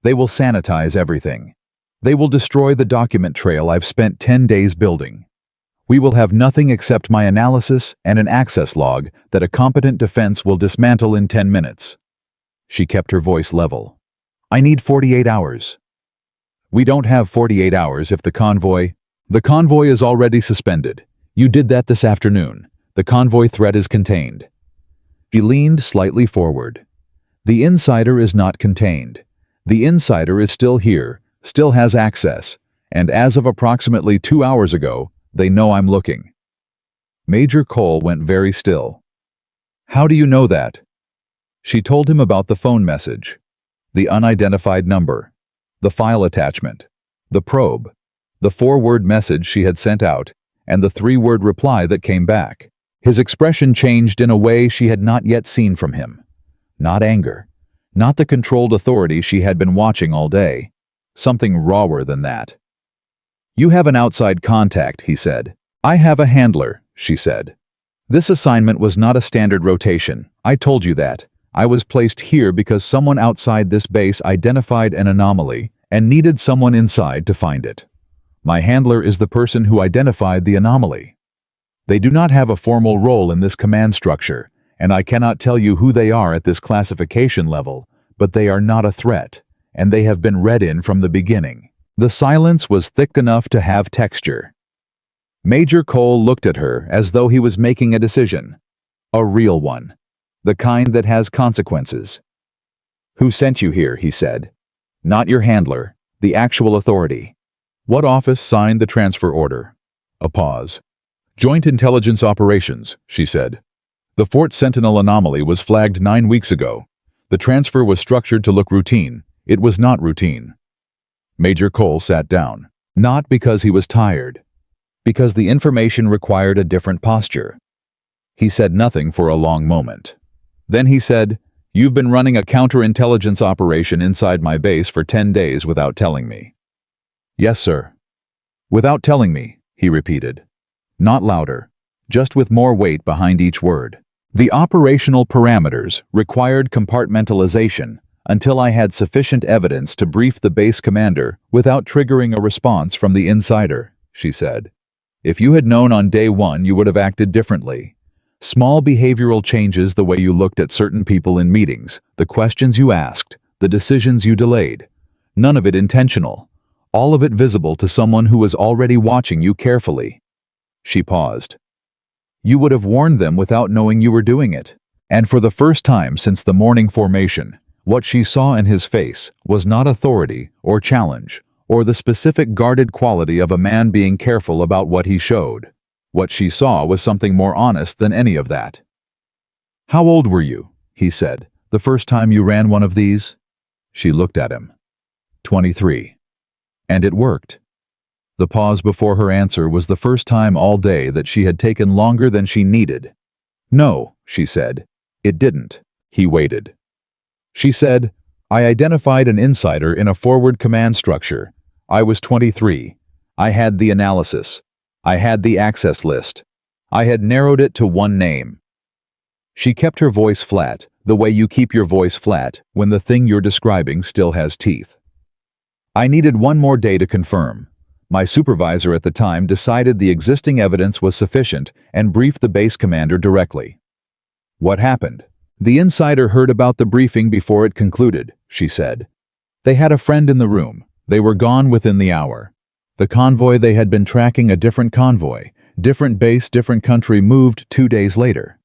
They will sanitize everything. They will destroy the document trail I've spent 10 days building. We will have nothing except my analysis and an access log that a competent defense will dismantle in 10 minutes. She kept her voice level. "I need 48 hours. "We don't have 48 hours if the convoy is already suspended. You did that this afternoon. The convoy threat is contained." She leaned slightly forward. "The insider is not contained. The insider is still here, still has access, and as of approximately 2 hours ago, they know I'm looking." Major Cole went very still. "How do you know that?" She told him about the phone message, the unidentified number, the file attachment, the probe, the 4-word message she had sent out, and the 3-word reply that came back. His expression changed in a way she had not yet seen from him. Not anger, not the controlled authority she had been watching all day. Something rawer than that. "You have an outside contact," he said. "I have a handler," she said. "This assignment was not a standard rotation. I told you that. I was placed here because someone outside this base identified an anomaly and needed someone inside to find it. My handler is the person who identified the anomaly. They do not have a formal role in this command structure, and I cannot tell you who they are at this classification level, but they are not a threat, and they have been read in from the beginning." The silence was thick enough to have texture. Major Cole looked at her as though he was making a decision. A real one. The kind that has consequences. "Who sent you here?" he said. "Not your handler, the actual authority." "What office signed the transfer order?" A pause. "Joint Intelligence Operations," she said. "The Fort Sentinel anomaly was flagged 9 weeks ago. The transfer was structured to look routine. It was not routine." Major Cole sat down. Not because he was tired. Because the information required a different posture. He said nothing for a long moment. Then he said, "You've been running a counterintelligence operation inside my base for 10 days without telling me." "Yes, sir." "Without telling me," he repeated. Not louder, just with more weight behind each word. "The operational parameters required compartmentalization until I had sufficient evidence to brief the base commander without triggering a response from the insider," she said. "If you had known on day 1, you would have acted differently. Small behavioral changes, the way you looked at certain people in meetings, the questions you asked, the decisions you delayed. None of it intentional. All of it visible to someone who was already watching you carefully." She paused. "You would have warned them without knowing you were doing it. And for the first time since the morning formation, what she saw in his face was not authority or challenge, or the specific guarded quality of a man being careful about what he showed. What she saw was something more honest than any of that. "How old were you," he said, "the first time you ran one of these?" She looked at him. 23. And it worked. The pause before her answer was the first time all day that she had taken longer than she needed. "No," she said. "It didn't." He waited. She said, "I identified an insider in a forward command structure. I was 23. I had the analysis. I had the access list. I had narrowed it to one name." She kept her voice flat, the way you keep your voice flat when the thing you're describing still has teeth. "I needed one more day to confirm. My supervisor at the time decided the existing evidence was sufficient and briefed the base commander directly." "What happened?" "The insider heard about the briefing before it concluded," she said. "They had a friend in the room. They were gone within the hour. The convoy they had been tracking, a different convoy, different base, different country, moved 2 days later.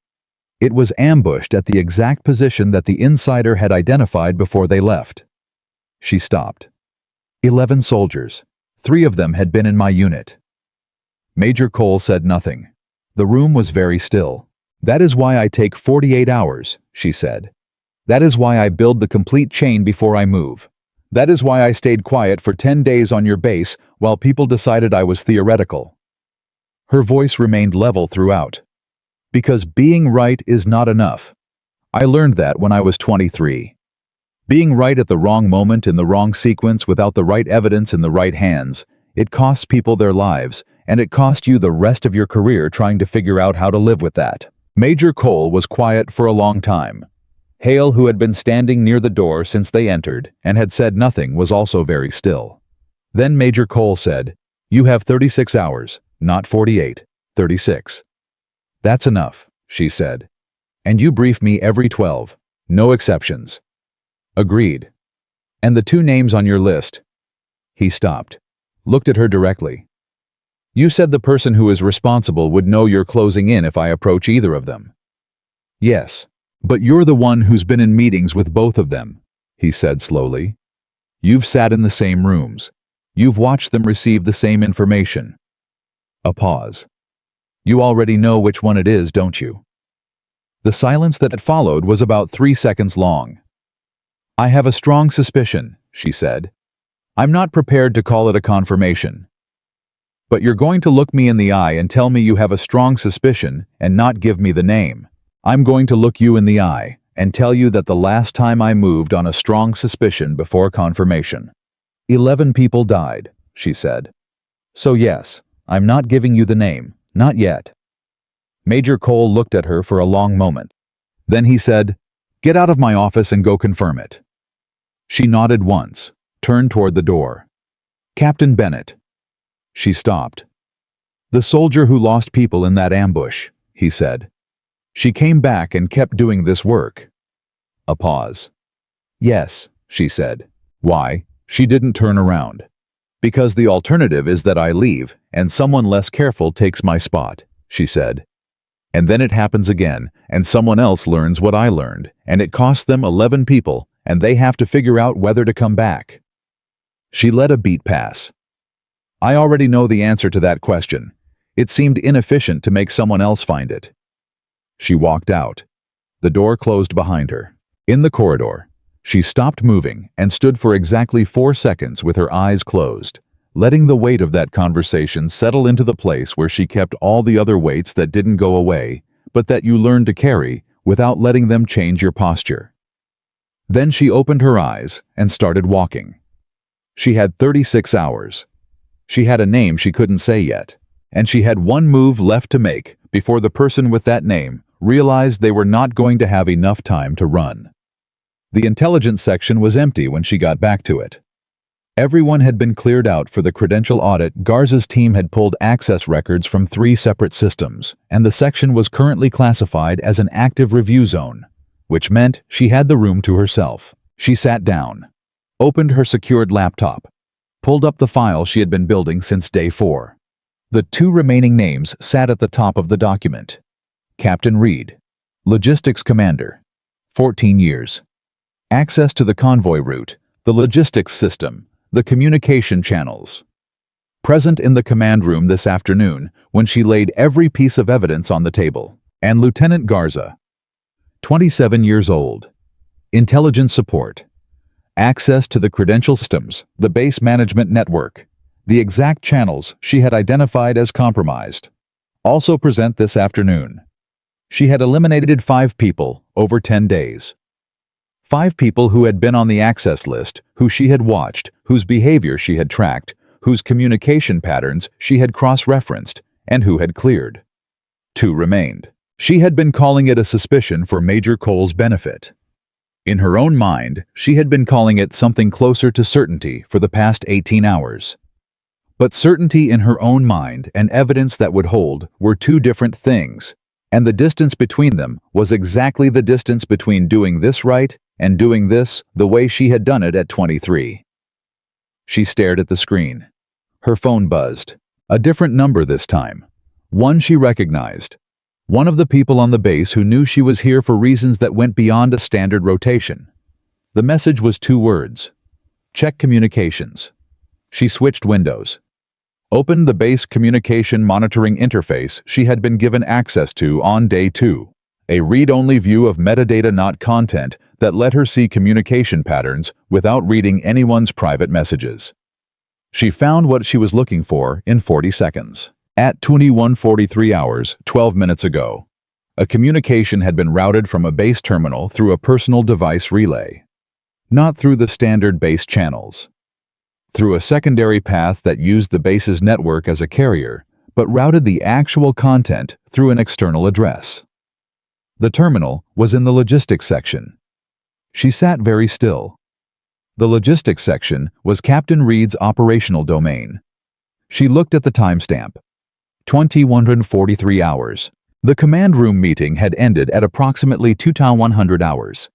It was ambushed at the exact position that the insider had identified before they left." She stopped. 11 soldiers. 3 of them had been in my unit." Major Cole said nothing. The room was very still. "That is why I take 48 hours, she said. "That is why I build the complete chain before I move. That is why I stayed quiet for 10 days on your base while people decided I was theoretical." Her voice remained level throughout. "Because being right is not enough. I learned that when I was 23. Being right at the wrong moment in the wrong sequence without the right evidence in the right hands, it costs people their lives, and it cost you the rest of your career trying to figure out how to live with that." Major Cole was quiet for a long time. Hale, who had been standing near the door since they entered and had said nothing, was also very still. Then Major Cole said, "You have 36 hours, not 48, 36. "That's enough," she said. "And you brief me every 12, no exceptions." "Agreed. And the 2 names on your list." He stopped, looked at her directly. "You said the person who is responsible would know you're closing in if I approach either of them." "Yes, but you're the one who's been in meetings with both of them," he said slowly. "You've sat in the same rooms. You've watched them receive the same information." A pause. "You already know which one it is, don't you?" The silence that followed was about 3 seconds long. "I have a strong suspicion," she said. "I'm not prepared to call it a confirmation. But you're going to look me in the eye and tell me you have a strong suspicion and not give me the name. I'm going to look you in the eye and tell you that the last time I moved on a strong suspicion before confirmation, 11 people died," she said. "So yes, I'm not giving you the name, not yet." Major Cole looked at her for a long moment. Then he said, "Get out of my office and go confirm it." She nodded once, turned toward the door. "Captain Bennett." She stopped. "The soldier who lost people in that ambush," he said. "She came back and kept doing this work." A pause. "Yes," she said. "Why?" She didn't turn around. "Because the alternative is that I leave and someone less careful takes my spot," she said. "And then it happens again, and someone else learns what I learned, and it costs them 11 people, and they have to figure out whether to come back." She let a beat pass. "I already know the answer to that question. It seemed inefficient to make someone else find it." She walked out. The door closed behind her. In the corridor, she stopped moving and stood for exactly 4 seconds with her eyes closed, letting the weight of that conversation settle into the place where she kept all the other weights that didn't go away, but that you learned to carry without letting them change your posture. Then she opened her eyes and started walking. She had 36 hours. She had a name she couldn't say yet, and she had one move left to make before the person with that name realized they were not going to have enough time to run. The intelligence section was empty when she got back to it. Everyone had been cleared out for the credential audit. Garza's team had pulled access records from 3 separate systems, and the section was currently classified as an active review zone, which meant she had the room to herself. She sat down, opened her secured laptop, pulled up the file she had been building since day 4. The 2 remaining names sat at the top of the document. Captain Reed, Logistics Commander. 14 years. Access to the convoy route, the logistics system, the communication channels. Present in the command room this afternoon when she laid every piece of evidence on the table. And Lieutenant Garza. 27 years old. Intelligence support. Access to the credential systems, the base management network, the exact channels she had identified as compromised. Also present this afternoon. She had eliminated 5 people over 10 days. 5 people who had been on the access list, who she had watched, whose behavior she had tracked, whose communication patterns she had cross-referenced, and who had cleared. 2 remained. She had been calling it a suspicion for Major Cole's benefit. In her own mind, she had been calling it something closer to certainty for the past 18 hours. But certainty in her own mind and evidence that would hold were 2 different things, and the distance between them was exactly the distance between doing this right and doing this the way she had done it at 23. She stared at the screen. Her phone buzzed. A different number this time. One she recognized. One of the people on the base who knew she was here for reasons that went beyond a standard rotation. The message was 2 words. Check communications. She switched windows. Opened the base communication monitoring interface she had been given access to on day 2. A read-only view of metadata, not content, that let her see communication patterns without reading anyone's private messages. She found what she was looking for in 40 seconds. At 21:43 hours, 12 minutes ago, a communication had been routed from a base terminal through a personal device relay. Not through the standard base channels. Through a secondary path that used the base's network as a carrier, but routed the actual content through an external address. The terminal was in the logistics section. She sat very still. The logistics section was Captain Reed's operational domain. She looked at the timestamp. 21:43 hours. The command room meeting had ended at approximately 2100 hours.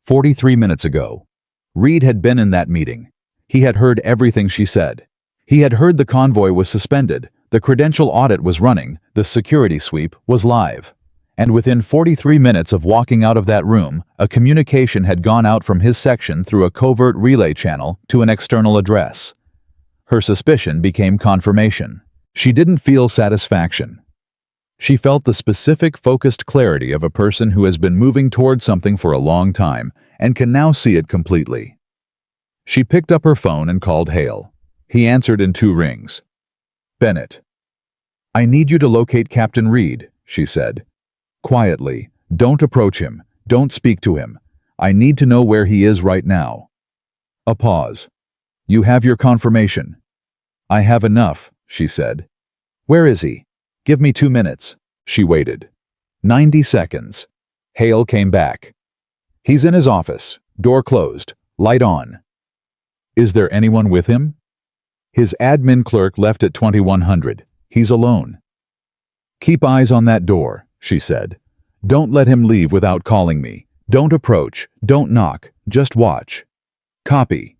43 minutes ago. Reed had been in that meeting. He had heard everything she said. He had heard the convoy was suspended, the credential audit was running, the security sweep was live. And within 43 minutes of walking out of that room, a communication had gone out from his section through a covert relay channel to an external address. Her suspicion became confirmation. She didn't feel satisfaction. She felt the specific, focused clarity of a person who has been moving toward something for a long time and can now see it completely. She picked up her phone and called Hale. He answered in 2 rings. Bennett. I need you to locate Captain Reed, she said. Quietly. Don't approach him. Don't speak to him. I need to know where he is right now. A pause. You have your confirmation. I have enough, she said. Where is he? Give me 2 minutes. She waited. 90 seconds. Hale came back. He's in his office. Door closed. Light on. Is there anyone with him? His admin clerk left at 2100. He's alone. Keep eyes on that door, she said. Don't let him leave without calling me. Don't approach. Don't knock. Just watch. Copy.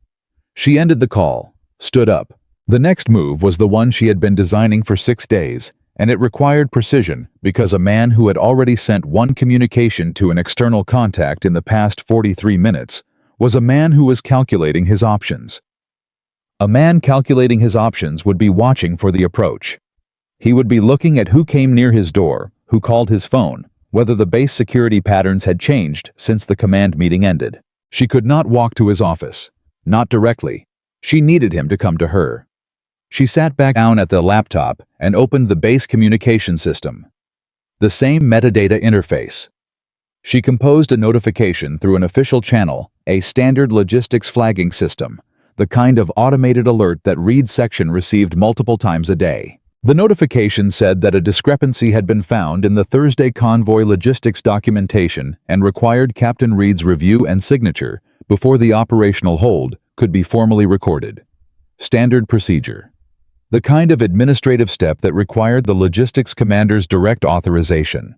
She ended the call. Stood up. The next move was the one she had been designing for 6 days, and it required precision because a man who had already sent 1 communication to an external contact in the past 43 minutes was a man who was calculating his options. A man calculating his options would be watching for the approach. He would be looking at who came near his door, who called his phone, whether the base security patterns had changed since the command meeting ended. She could not walk to his office. Not directly. She needed him to come to her. She sat back down at the laptop and opened the base communication system. The same metadata interface. She composed a notification through an official channel, a standard logistics flagging system, the kind of automated alert that Reed's section received multiple times a day. The notification said that a discrepancy had been found in the Thursday convoy logistics documentation and required Captain Reed's review and signature before the operational hold could be formally recorded. Standard procedure. The kind of administrative step that required the logistics commander's direct authorization.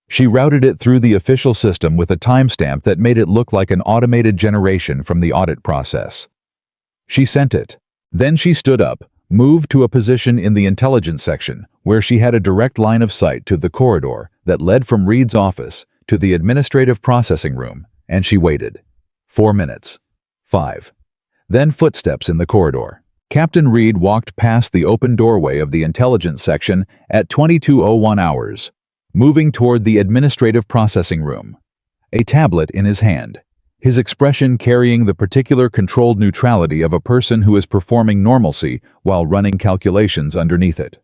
She routed it through the official system with a timestamp that made it look like an automated generation from the audit process. She sent it. Then she stood up, moved to a position in the intelligence section where she had a direct line of sight to the corridor that led from Reed's office to the administrative processing room, and she waited. 4 minutes. 5. Then footsteps in the corridor. Captain Reed walked past the open doorway of the intelligence section at 22:01 hours, moving toward the administrative processing room, a tablet in his hand, his expression carrying the particular controlled neutrality of a person who is performing normalcy while running calculations underneath it.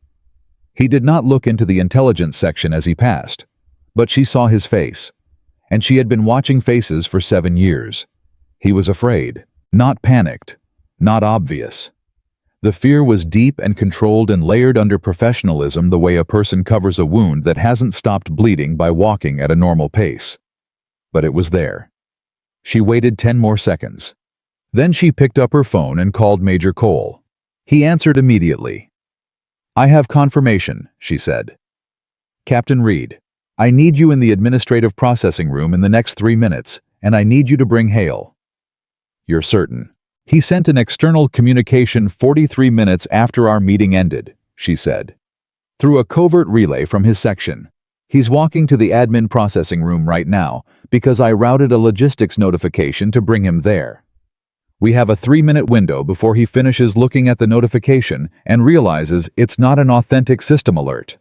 He did not look into the intelligence section as he passed, but she saw his face, and she had been watching faces for 7 years. He was afraid, not panicked, not obvious. The fear was deep and controlled and layered under professionalism, the way a person covers a wound that hasn't stopped bleeding by walking at a normal pace. But it was there. She waited 10 more seconds. Then she picked up her phone and called Major Cole. He answered immediately. "I have confirmation," she said. "Captain Reed, I need you in the administrative processing room in the next 3 minutes, and I need you to bring Hale." "You're certain?" "He sent an external communication 43 minutes after our meeting ended," she said, "through a covert relay from his section. He's walking to the admin processing room right now because I routed a logistics notification to bring him there. We have a 3-minute window before he finishes looking at the notification and realizes it's not an authentic system alert."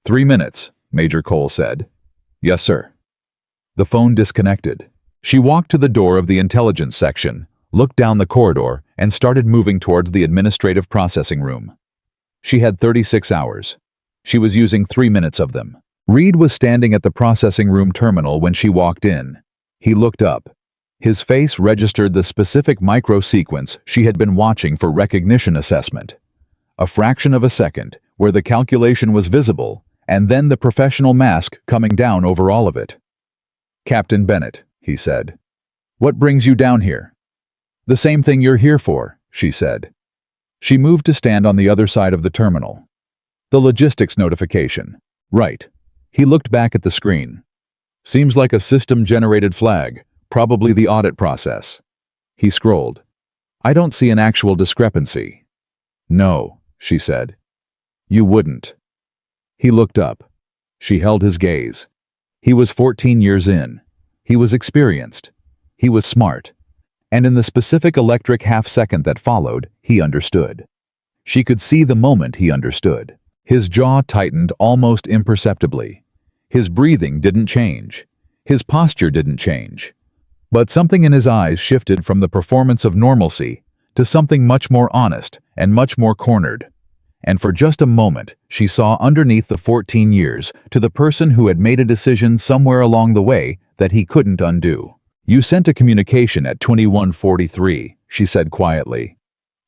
3 minutes, Major Cole said. "Yes, sir." The phone disconnected. She walked to the door of the intelligence section, looked down the corridor, and started moving towards the administrative processing room. She had 36 hours. She was using 3 minutes of them. Reed was standing at the processing room terminal when she walked in. He looked up. His face registered the specific micro-sequence she had been watching for recognition assessment. A fraction of a second, where the calculation was visible, and then the professional mask coming down over all of it. "Captain Bennett," he said. "What brings you down here?" "The same thing you're here for," she said. She moved to stand on the other side of the terminal. "The logistics notification." "Right." He looked back at the screen. "Seems like a system-generated flag, probably the audit process." He scrolled. "I don't see an actual discrepancy." "No," she said. "You wouldn't." He looked up. She held his gaze. He was 14 years in. He was experienced. He was smart. And in the specific electric half-second that followed, he understood. She could see the moment he understood. His jaw tightened almost imperceptibly. His breathing didn't change. His posture didn't change. But something in his eyes shifted from the performance of normalcy to something much more honest and much more cornered. And for just a moment, she saw underneath the 14 years to the person who had made a decision somewhere along the way that he couldn't undo. "You sent a communication at 21:43, she said quietly.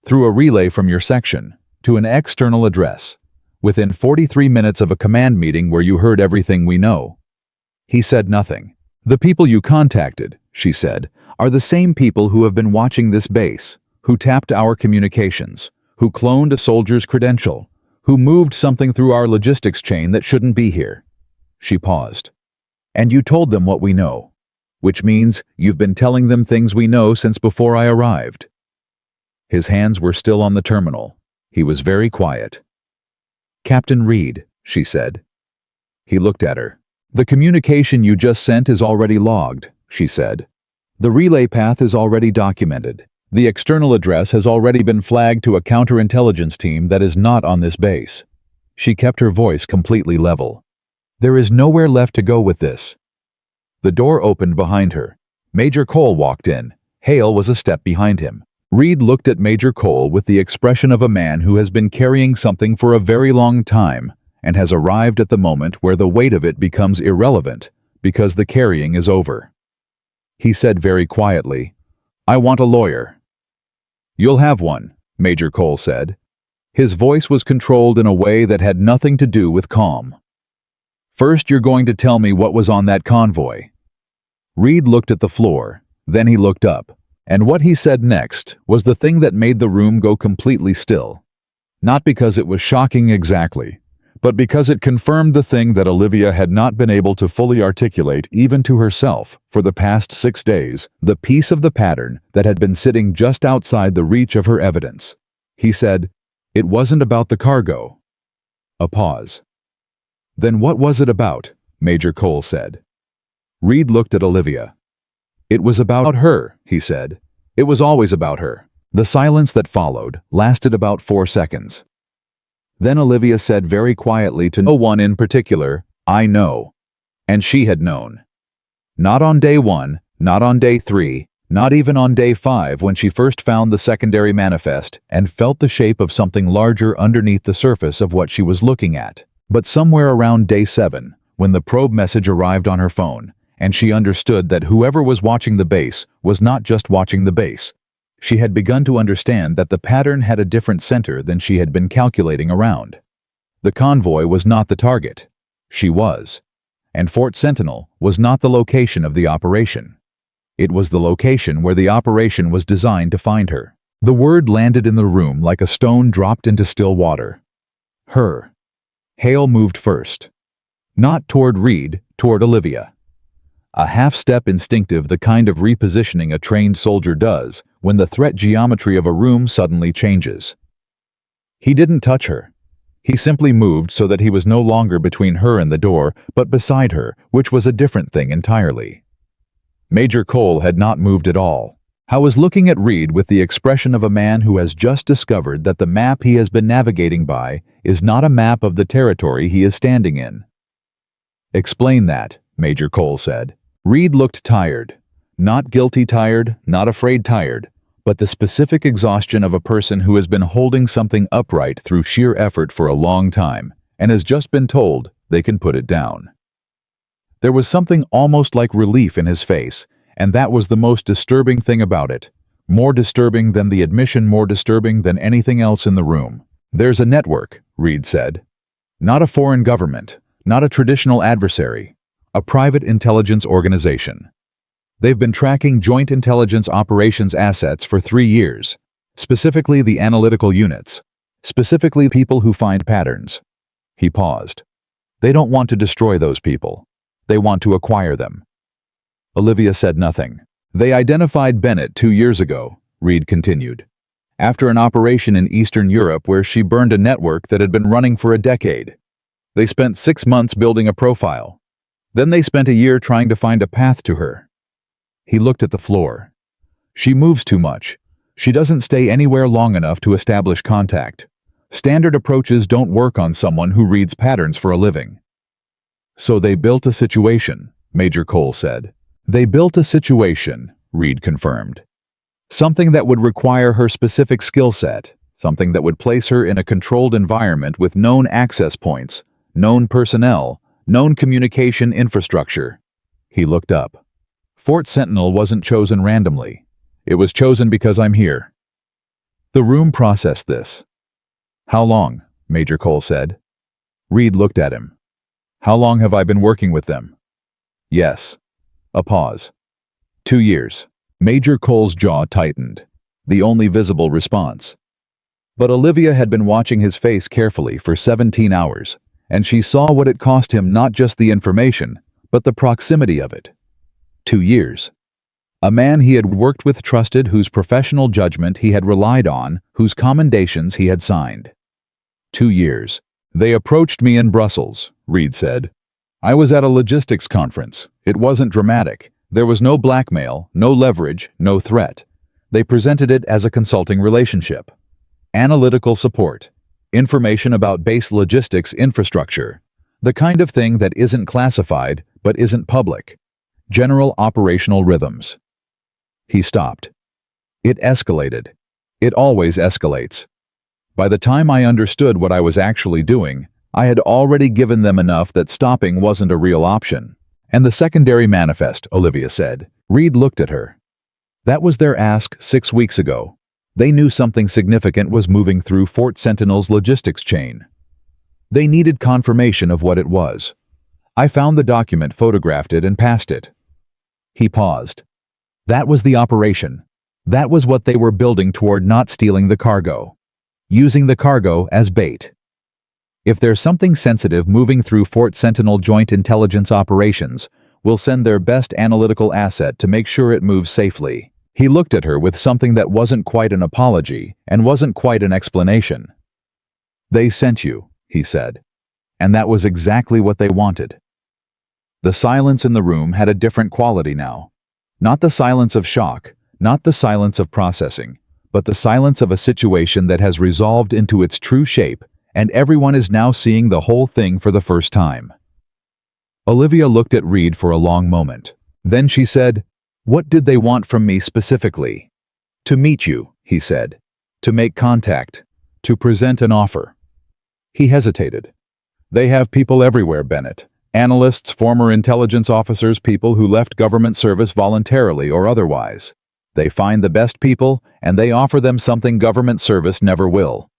"Through a relay from your section, to an external address, within 43 minutes of a command meeting where you heard everything we know." He said nothing. "The people you contacted," she said, "are the same people who have been watching this base, who tapped our communications, who cloned a soldier's credential, who moved something through our logistics chain that shouldn't be here." She paused. "And you told them what we know. Which means you've been telling them things we know since before I arrived." His hands were still on the terminal. He was very quiet. "Captain Reed," she said. He looked at her. "The communication you just sent is already logged," she said. "The relay path is already documented. The external address has already been flagged to a counterintelligence team that is not on this base." She kept her voice completely level. "There is nowhere left to go with this." The door opened behind her. Major Cole walked in. Hale was a step behind him. Reed looked at Major Cole with the expression of a man who has been carrying something for a very long time and has arrived at the moment where the weight of it becomes irrelevant because the carrying is over. He said very quietly, "I want a lawyer." "You'll have one," Major Cole said. His voice was controlled in a way that had nothing to do with calm. "First, you're going to tell me what was on that convoy." Reed looked at the floor, then he looked up, and what he said next was the thing that made the room go completely still. Not because it was shocking exactly, but because it confirmed the thing that Olivia had not been able to fully articulate even to herself for the past 6 days, the piece of the pattern that had been sitting just outside the reach of her evidence. He said, "It wasn't about the cargo." A pause. "Then what was it about?" Major Cole said. Reed looked at Olivia. It was about her, he said. It was always about her. The silence that followed lasted about 4 seconds. Then Olivia said very quietly to no one in particular, "I know." And she had known. Not on day 1, not on day 3, not even on day 5 when she first found the secondary manifest and felt the shape of something larger underneath the surface of what she was looking at. But somewhere around day 7, when the probe message arrived on her phone, and she understood that whoever was watching the base was not just watching the base. She had begun to understand that the pattern had a different center than she had been calculating around. The convoy was not the target. She was. And Fort Sentinel was not the location of the operation. It was the location where the operation was designed to find her. The word landed in the room like a stone dropped into still water. Her. Hale moved first. Not toward Reed, toward Olivia. A half-step instinctive, the kind of repositioning a trained soldier does when the threat geometry of a room suddenly changes. He didn't touch her. He simply moved so that he was no longer between her and the door, but beside her, which was a different thing entirely. Major Cole had not moved at all. I was looking at Reed with the expression of a man who has just discovered that the map he has been navigating by is not a map of the territory he is standing in. "Explain that," Major Cole said. Reed looked tired. Not guilty tired, not afraid tired, but the specific exhaustion of a person who has been holding something upright through sheer effort for a long time and has just been told they can put it down. There was something almost like relief in his face, and that was the most disturbing thing about it. More disturbing than the admission, more disturbing than anything else in the room. "There's a network," Reed said. "Not a foreign government, not a traditional adversary. A private intelligence organization. They've been tracking joint intelligence operations assets for 3 years, specifically the analytical units, specifically people who find patterns." He paused. "They don't want to destroy those people. They want to acquire them." Olivia said nothing. "They identified Bennett 2 years ago," Reed continued, "after an operation in Eastern Europe where she burned a network that had been running for a decade. They spent 6 months building a profile. Then they spent a year trying to find a path to her." He looked at the floor. "She moves too much. She doesn't stay anywhere long enough to establish contact. Standard approaches don't work on someone who reads patterns for a living." "So they built a situation," Major Cole said. "They built a situation," Reed confirmed. "Something that would require her specific skill set, something that would place her in a controlled environment with known access points, known personnel, known communication infrastructure." He looked up. "Fort Sentinel wasn't chosen randomly. It was chosen because I'm here." The room processed this. "How long?" Major Cole said. Reed looked at him. "How long have I been working with them?" "Yes." A pause. 2 years. Major Cole's jaw tightened. The only visible response. But Olivia had been watching his face carefully for 17 hours. And she saw what it cost him, not just the information, but the proximity of it. 2 years. A man he had worked with, trusted, whose professional judgment he had relied on, whose commendations he had signed. 2 years. "They approached me in Brussels," Reed said. "I was at a logistics conference. It wasn't dramatic. There was no blackmail, no leverage, no threat. They presented it as a consulting relationship. Analytical support. Information about base logistics infrastructure. The kind of thing that isn't classified, but isn't public. General operational rhythms." He stopped. It escalated. It always escalates. By the time I understood what I was actually doing, I had already given them enough that stopping wasn't a real option. "And the secondary manifest," Olivia said. Reed looked at her. "That was their ask 6 weeks ago. They knew something significant was moving through Fort Sentinel's logistics chain. They needed confirmation of what it was. I found the document, photographed it, and passed it." He paused. "That was the operation. That was what they were building toward, not stealing the cargo. Using the cargo as bait. If there's something sensitive moving through Fort Sentinel joint intelligence operations, we'll send their best analytical asset to make sure it moves safely." He looked at her with something that wasn't quite an apology and wasn't quite an explanation. "They sent you," he said. "And that was exactly what they wanted." The silence in the room had a different quality now. Not the silence of shock, not the silence of processing, but the silence of a situation that has resolved into its true shape, and everyone is now seeing the whole thing for the first time. Olivia looked at Reed for a long moment. Then she said, "What did they want from me specifically?" "To meet you," he said. "To make contact. To present an offer." He hesitated. "They have people everywhere, Bennett. Analysts, former intelligence officers, people who left government service voluntarily or otherwise. They find the best people, and they offer them something government service never will."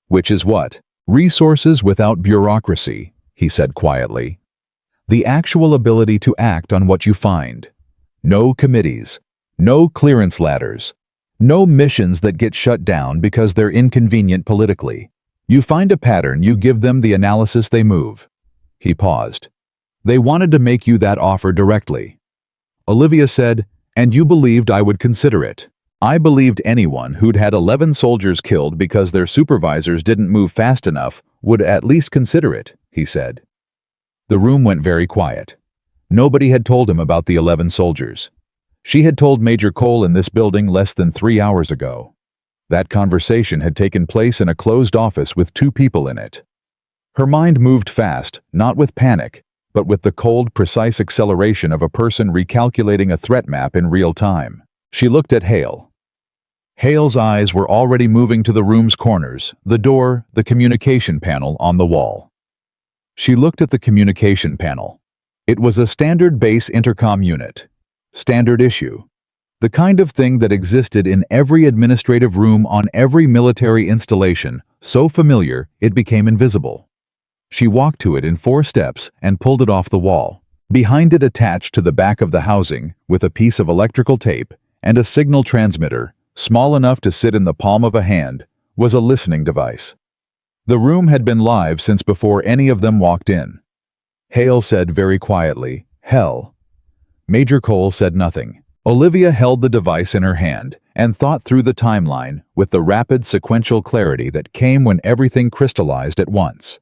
"Which is what?" "Resources without bureaucracy," he said quietly. "The actual ability to act on what you find. No committees, no clearance ladders, no missions that get shut down because they're inconvenient politically. You find a pattern, you give them the analysis, they move." He paused. "They wanted to make you that offer directly." Olivia said, "And you believed I would consider it." "I believed anyone who'd had 11 soldiers killed because their supervisors didn't move fast enough would at least consider it," he said. The room went very quiet. Nobody had told him about the 11 soldiers. She had told Major Cole in this building less than 3 hours ago. That conversation had taken place in a closed office with 2 people in it. Her mind moved fast, not with panic, but with the cold, precise acceleration of a person recalculating a threat map in real time. She looked at Hale. Hale's eyes were already moving to the room's corners, the door, the communication panel on the wall. She looked at the communication panel. It was a standard base intercom unit. Standard issue. The kind of thing that existed in every administrative room on every military installation, so familiar it became invisible. She walked to it in 4 steps and pulled it off the wall. Behind it, attached to the back of the housing, with a piece of electrical tape and a signal transmitter, small enough to sit in the palm of a hand, was a listening device. The room had been live since before any of them walked in. Hale said very quietly, "Hell." Major Cole said nothing. Olivia held the device in her hand and thought through the timeline with the rapid sequential clarity that came when everything crystallized at once.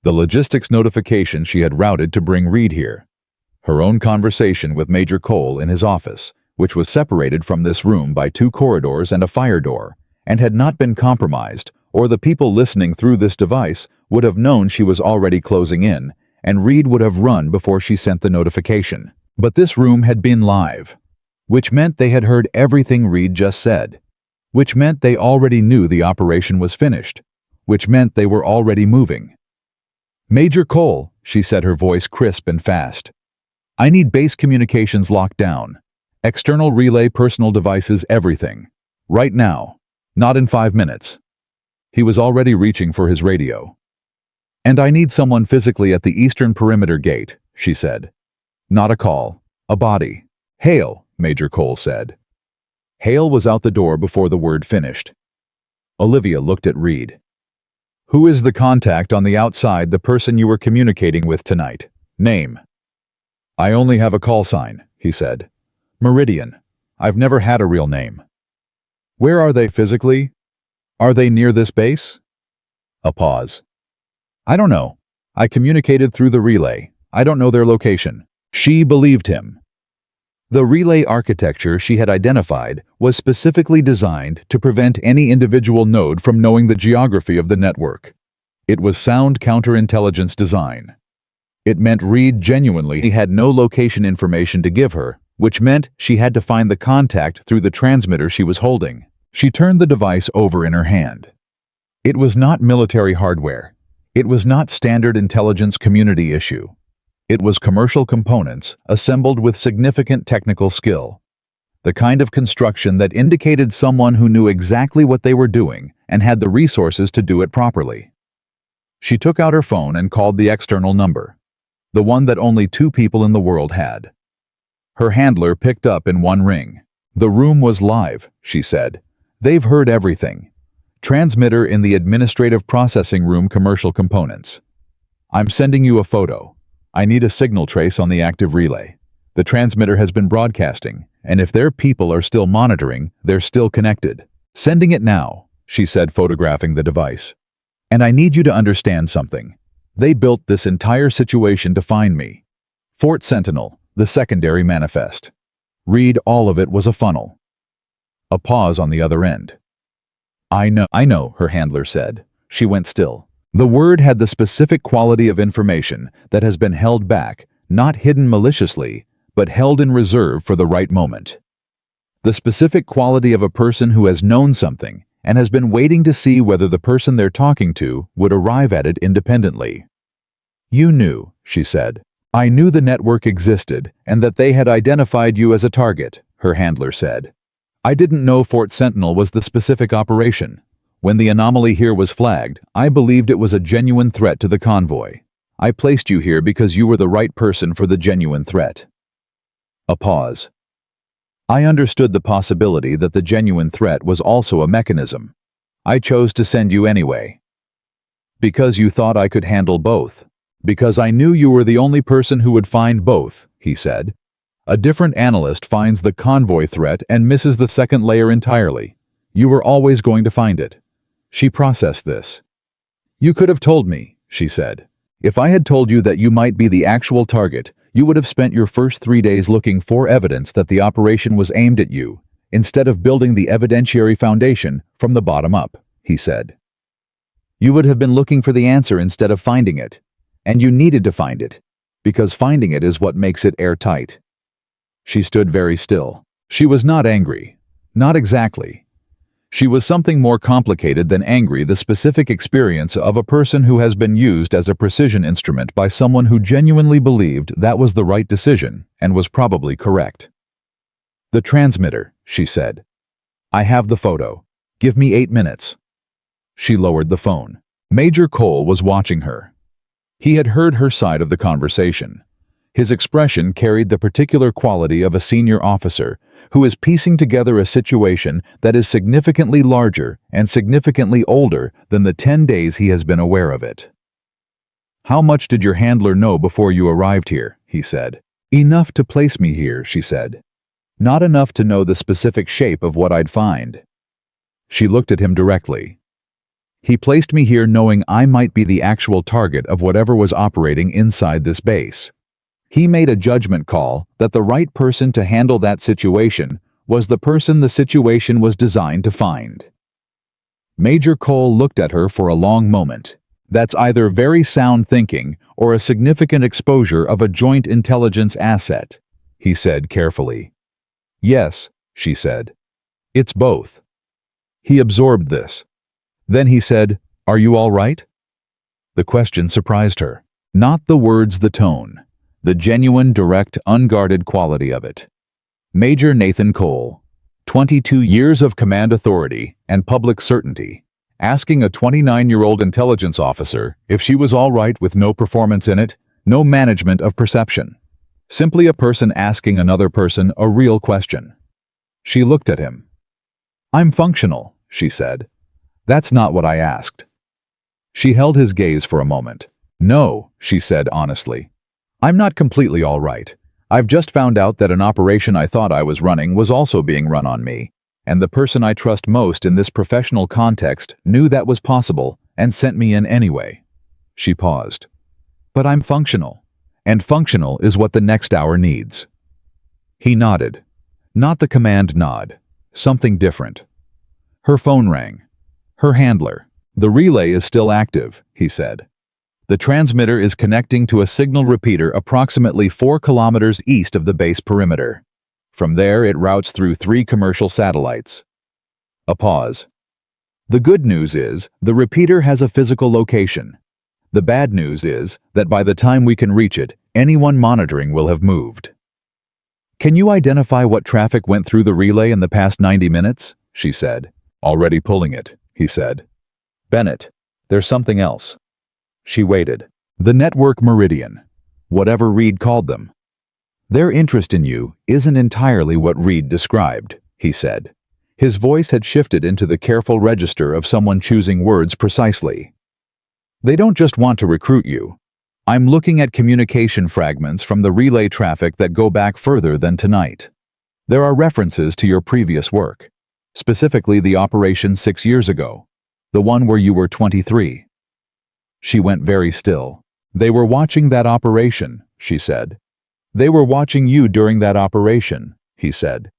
The logistics notification she had routed to bring Reed here. Her own conversation with Major Cole in his office, which was separated from this room by 2 corridors and a fire door, and had not been compromised, or the people listening through this device would have known she was already closing in, and Reed would have run before she sent the notification. But this room had been live, which meant they had heard everything Reed just said, which meant they already knew the operation was finished, which meant they were already moving. "Major Cole," she said, her voice crisp and fast. "I need base communications locked down. External relay, personal devices, everything. Right now. Not in 5 minutes." He was already reaching for his radio. "And I need someone physically at the eastern perimeter gate," she said. "Not a call. A body." "Hale," Major Cole said. Hale was out the door before the word finished. Olivia looked at Reed. "Who is the contact on the outside, the person you were communicating with tonight? Name?" "I only have a call sign," he said. "Meridian. I've never had a real name." "Where are they physically? Are they near this base?" A pause. "I don't know. I communicated through the relay. I don't know their location." She believed him. The relay architecture she had identified was specifically designed to prevent any individual node from knowing the geography of the network. It was sound counterintelligence design. It meant Reed genuinely had no location information to give her, which meant she had to find the contact through the transmitter she was holding. She turned the device over in her hand. It was not military hardware. It was not standard intelligence community issue. It was commercial components assembled with significant technical skill. The kind of construction that indicated someone who knew exactly what they were doing and had the resources to do it properly. She took out her phone and called the external number, the one that only 2 people in the world had. Her handler picked up in 1 ring. "The room was live," she said. "They've heard everything. Transmitter in the administrative processing room, commercial components. I'm sending you a photo. I need a signal trace on the active relay. The transmitter has been broadcasting, and if their people are still monitoring, they're still connected. Sending it now," she said, photographing the device. "And I need you to understand something. They built this entire situation to find me. Fort Sentinel, the secondary manifest. Read all of it was a funnel. A pause on the other end. I know, her handler said. She went still. The word had the specific quality of information that has been held back, not hidden maliciously, but held in reserve for the right moment. The specific quality of a person who has known something and has been waiting to see whether the person they're talking to would arrive at it independently. You knew, she said. I knew the network existed and that they had identified you as a target, her handler said. I didn't know Fort Sentinel was the specific operation. When the anomaly here was flagged, I believed it was a genuine threat to the convoy. I placed you here because you were the right person for the genuine threat. A pause. I understood the possibility that the genuine threat was also a mechanism. I chose to send you anyway. Because you thought I could handle both. Because I knew you were the only person who would find both, he said. A different analyst finds the convoy threat and misses the second layer entirely. You were always going to find it. She processed this. You could have told me, she said. If I had told you that you might be the actual target, you would have spent your first 3 days looking for evidence that the operation was aimed at you, instead of building the evidentiary foundation from the bottom up, he said. You would have been looking for the answer instead of finding it. And you needed to find it, because finding it is what makes it airtight. She stood very still. She was not angry. Not exactly. She was something more complicated than angry, the specific experience of a person who has been used as a precision instrument by someone who genuinely believed that was the right decision and was probably correct. The transmitter, she said. I have the photo. Give me 8 minutes. She lowered the phone. Major Cole was watching her. He had heard her side of the conversation. His expression carried the particular quality of a senior officer who is piecing together a situation that is significantly larger and significantly older than the 10 days he has been aware of it. How much did your handler know before you arrived here? He said. Enough to place me here, she said. Not enough to know the specific shape of what I'd find. She looked at him directly. He placed me here knowing I might be the actual target of whatever was operating inside this base. He made a judgment call that the right person to handle that situation was the person the situation was designed to find. Major Cole looked at her for a long moment. That's either very sound thinking or a significant exposure of a joint intelligence asset, he said carefully. Yes, she said. It's both. He absorbed this. Then he said, Are you all right? The question surprised her. Not the words, the tone. The genuine, direct, unguarded quality of it. Major Nathan Cole, 22 years of command authority and public certainty, asking a 29-year-old intelligence officer if she was all right with no performance in it, no management of perception. Simply a person asking another person a real question. She looked at him. I'm functional, she said. That's not what I asked. She held his gaze for a moment. No, she said honestly. I'm not completely all right. I've just found out that an operation I thought I was running was also being run on me, and the person I trust most in this professional context knew that was possible and sent me in anyway. She paused. But I'm functional, and functional is what the next hour needs. He nodded. Not the command nod. Something different. Her phone rang. Her handler. The relay is still active, he said. The transmitter is connecting to a signal repeater approximately 4 kilometers east of the base perimeter. From there, it routes through 3 commercial satellites. A pause. The good news is, the repeater has a physical location. The bad news is that by the time we can reach it, anyone monitoring will have moved. Can you identify what traffic went through the relay in the past 90 minutes? She said. Already pulling it, he said. Bennett, there's something else. She waited. The network meridian. Whatever Reed called them. Their interest in you isn't entirely what Reed described, he said. His voice had shifted into the careful register of someone choosing words precisely. They don't just want to recruit you. I'm looking at communication fragments from the relay traffic that go back further than tonight. There are references to your previous work, specifically the operation 6 years ago, the one where you were 23. She went very still. They were watching that operation, she said. They were watching you during that operation, he said.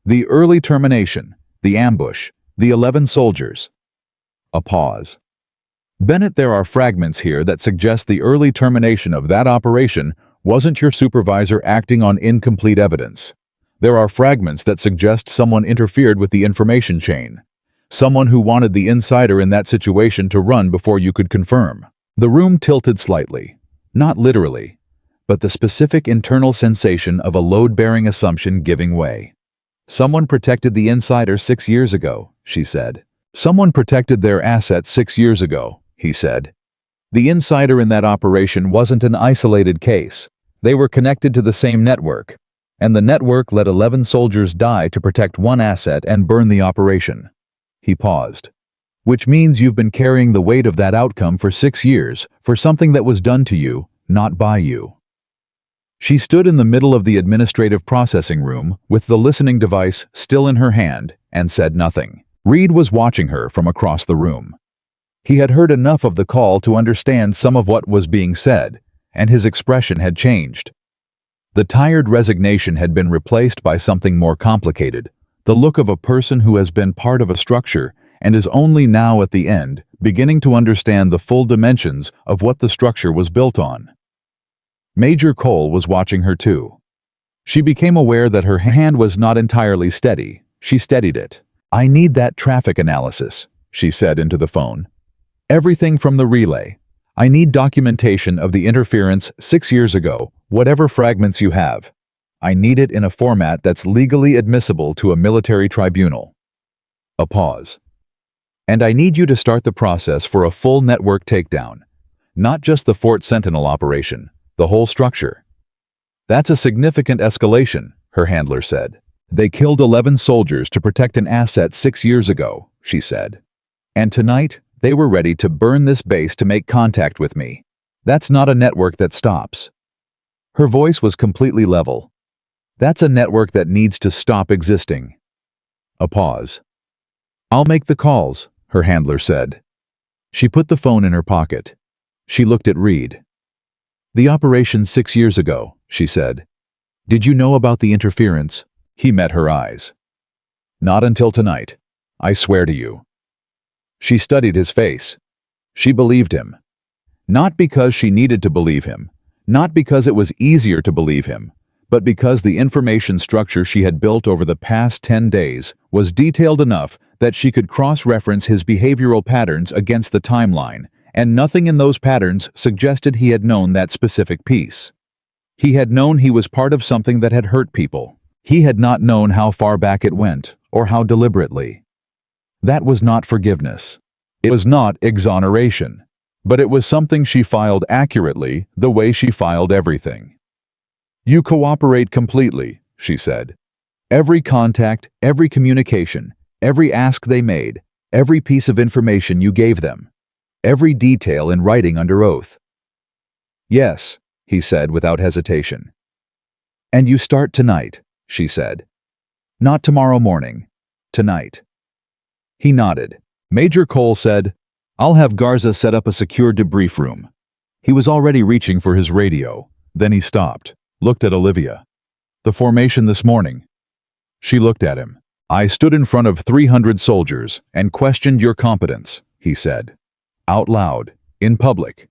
The early termination, the ambush, the 11 soldiers. A pause. Bennett, there are fragments here that suggest the early termination of that operation wasn't your supervisor acting on incomplete evidence. There are fragments that suggest someone interfered with the information chain. Someone who wanted the insider in that situation to run before you could confirm. The room tilted slightly. Not literally, but the specific internal sensation of a load-bearing assumption giving way. Someone protected the insider 6 years ago, she said. Someone protected their assets 6 years ago, he said. The insider in that operation wasn't an isolated case. They were connected to the same network, and the network let 11 soldiers die to protect one asset and burn the operation. He paused. Which means you've been carrying the weight of that outcome for 6 years for something that was done to you, not by you. She stood in the middle of the administrative processing room with the listening device still in her hand and said nothing. Reed was watching her from across the room. He had heard enough of the call to understand some of what was being said, and his expression had changed. The tired resignation had been replaced by something more complicated, the look of a person who has been part of a structure and is only now at the end beginning to understand the full dimensions of what the structure was built on. Major Cole was watching her too. She became aware that her hand was not entirely steady. She steadied it. "I need that traffic analysis," she said into the phone. "Everything from the relay. I need documentation of the interference 6 years ago, whatever fragments you have. I need it in a format that's legally admissible to a military tribunal." A pause. "And I need you to start the process for a full network takedown. Not just the Fort Sentinel operation, the whole structure." "That's a significant escalation," her handler said. "They killed 11 soldiers to protect an asset 6 years ago," she said. "And tonight, they were ready to burn this base to make contact with me. That's not a network that stops." Her voice was completely level. "That's a network that needs to stop existing." A pause. "I'll make the calls," her handler said. She put the phone in her pocket. She looked at Reed. "The operation 6 years ago," she said. "Did you know about the interference?" He met her eyes. "Not until tonight. I swear to you." She studied his face. She believed him. Not because she needed to believe him, not because it was easier to believe him, but because the information structure she had built over the past 10 days was detailed enough that she could cross-reference his behavioral patterns against the timeline, and nothing in those patterns suggested he had known that specific piece. He had known he was part of something that had hurt people. He had not known how far back it went, or how deliberately. That was not forgiveness. It was not exoneration. But it was something she filed accurately, the way she filed everything. "You cooperate completely," she said. "Every contact, every communication, every ask they made, every piece of information you gave them, every detail in writing under oath." "Yes," he said without hesitation. "And you start tonight," she said. "Not tomorrow morning. Tonight." He nodded. Major Cole said, "I'll have Garza set up a secure debrief room." He was already reaching for his radio. Then he stopped, looked at Olivia. "The formation this morning." She looked at him. "I stood in front of 300 soldiers and questioned your competence," he said. Out loud, in public.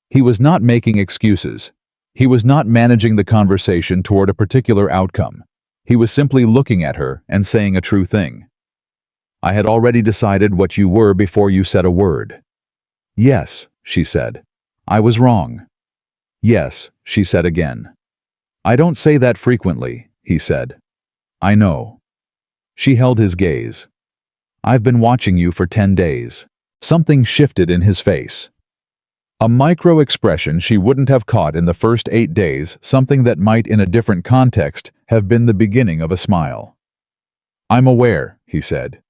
He was not making excuses. He was not managing the conversation toward a particular outcome. He was simply looking at her and saying a true thing. "I had already decided what you were before you said a word." "Yes," she said. "I was wrong." "Yes," she said again. "I don't say that frequently," he said. "I know." She held his gaze. "I've been watching you for 10 days. Something shifted in his face. A micro-expression she wouldn't have caught in the first 8 days, something that might in a different context have been the beginning of a smile. "I'm aware," he said.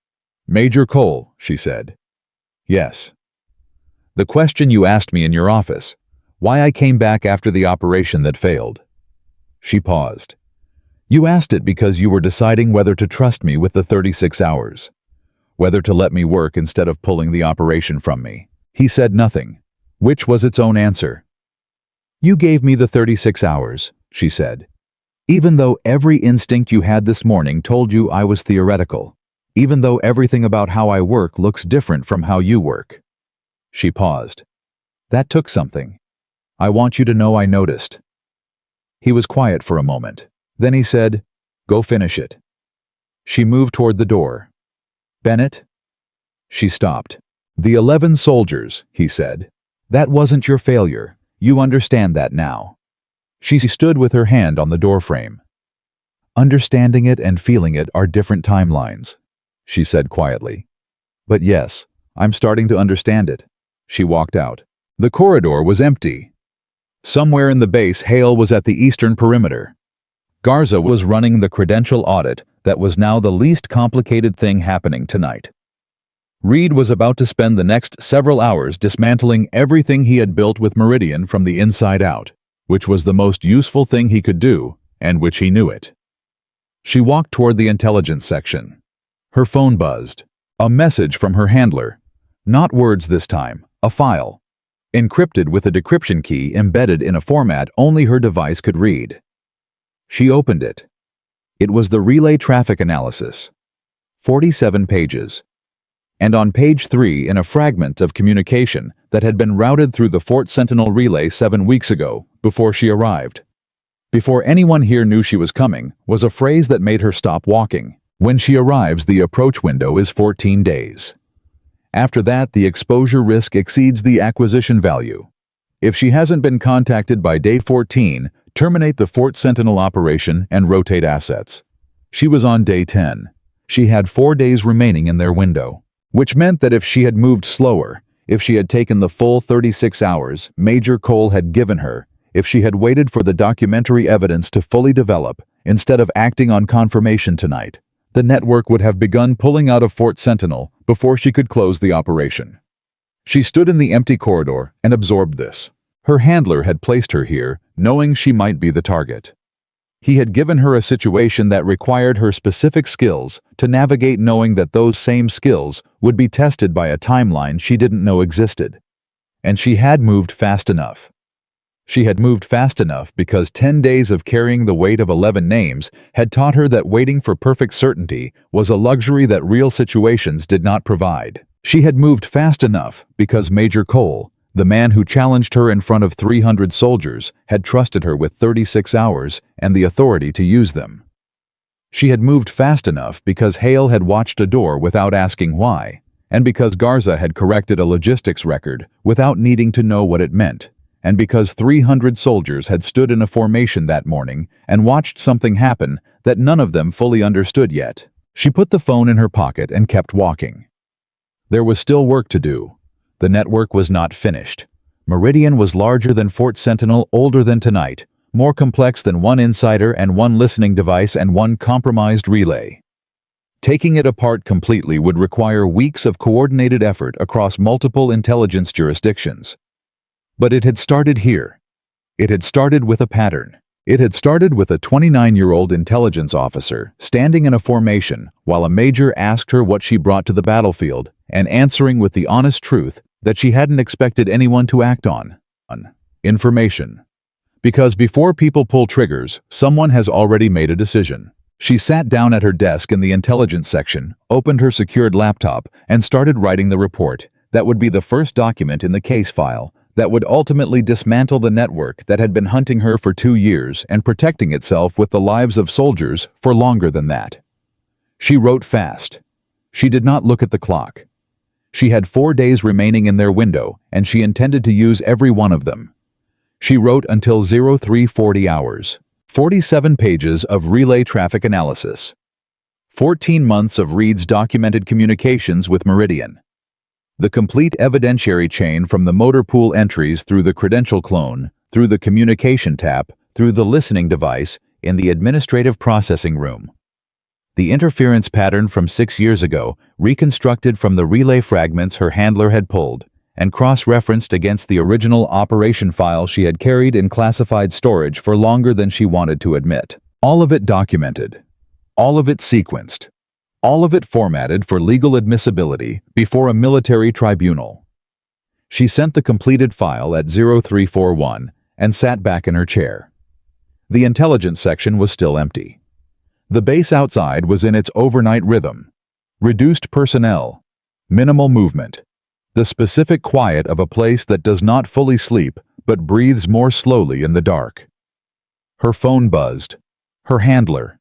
"Major Cole," she said. "Yes." "The question you asked me in your office, why I came back after the operation that failed." She paused. "You asked it because you were deciding whether to trust me with the 36 hours. Whether to let me work instead of pulling the operation from me." He said nothing, which was its own answer. "You gave me the 36 hours, she said. "Even though every instinct you had this morning told you I was theoretical. Even though everything about how I work looks different from how you work." She paused. "That took something. I want you to know I noticed." He was quiet for a moment. Then he said, "Go finish it." She moved toward the door. "Bennett?" She stopped. "The 11 soldiers," he said. "That wasn't your failure. You understand that now." She stood with her hand on the doorframe. "Understanding it and feeling it are different timelines," she said quietly. "But yes, I'm starting to understand it." She walked out. The corridor was empty. Somewhere in the base, Hale was at the eastern perimeter. Garza was running the credential audit that was now the least complicated thing happening tonight. Reed was about to spend the next several hours dismantling everything he had built with Meridian from the inside out, which was the most useful thing he could do, and which he knew it. She walked toward the intelligence section. Her phone buzzed. A message from her handler. Not words this time, a file. Encrypted with a decryption key embedded in a format only her device could read. She opened it. It was the relay traffic analysis. 47 pages. And on page 3, in a fragment of communication that had been routed through the Fort Sentinel relay 7 weeks ago, before she arrived. Before anyone here knew she was coming, was a phrase that made her stop walking. When she arrives, the approach window is 14 days. After that, the exposure risk exceeds the acquisition value. If she hasn't been contacted by day 14, terminate the Fort Sentinel operation and rotate assets. She was on day 10. She had 4 days remaining in their window, which meant that if she had moved slower, if she had taken the full 36 hours Major Cole had given her, if she had waited for the documentary evidence to fully develop, instead of acting on confirmation tonight, the network would have begun pulling out of Fort Sentinel before she could close the operation. She stood in the empty corridor and absorbed this. Her handler had placed her here, knowing she might be the target. He had given her a situation that required her specific skills to navigate, knowing that those same skills would be tested by a timeline she didn't know existed. And she had moved fast enough. She had moved fast enough because 10 days of carrying the weight of 11 names had taught her that waiting for perfect certainty was a luxury that real situations did not provide. She had moved fast enough because Major Cole, the man who challenged her in front of 300 soldiers, had trusted her with 36 hours and the authority to use them. She had moved fast enough because Hale had watched a door without asking why, and because Garza had corrected a logistics record without needing to know what it meant, and because 300 soldiers had stood in a formation that morning and watched something happen that none of them fully understood yet. She put the phone in her pocket and kept walking. There was still work to do. The network was not finished. Meridian was larger than Fort Sentinel, older than tonight, more complex than one insider and one listening device and one compromised relay. Taking it apart completely would require weeks of coordinated effort across multiple intelligence jurisdictions. But it had started here. It had started with a pattern. It had started with a 29-year-old intelligence officer standing in a formation while a major asked her what she brought to the battlefield and answering with the honest truth that she hadn't expected anyone to act on. Information. Because before people pull triggers, someone has already made a decision. She sat down at her desk in the intelligence section, opened her secured laptop, and started writing the report that would be the first document in the case file that would ultimately dismantle the network that had been hunting her for 2 years and protecting itself with the lives of soldiers for longer than that. She wrote fast. She did not look at the clock. She had 4 days remaining in their window, and she intended to use every one of them. She wrote until 0340 hours. 47 pages of relay traffic analysis. 14 months of Reed's documented communications with Meridian. The complete evidentiary chain from the motor pool entries through the credential clone, through the communication tap, through the listening device, in the administrative processing room. The interference pattern from 6 years ago, reconstructed from the relay fragments her handler had pulled, and cross-referenced against the original operation file she had carried in classified storage for longer than she wanted to admit. All of it documented. All of it sequenced. All of it formatted for legal admissibility before a military tribunal. She sent the completed file at 0341 and sat back in her chair. The intelligence section was still empty. The base outside was in its overnight rhythm. Reduced personnel. Minimal movement. The specific quiet of a place that does not fully sleep but breathes more slowly in the dark. Her phone buzzed. Her handler.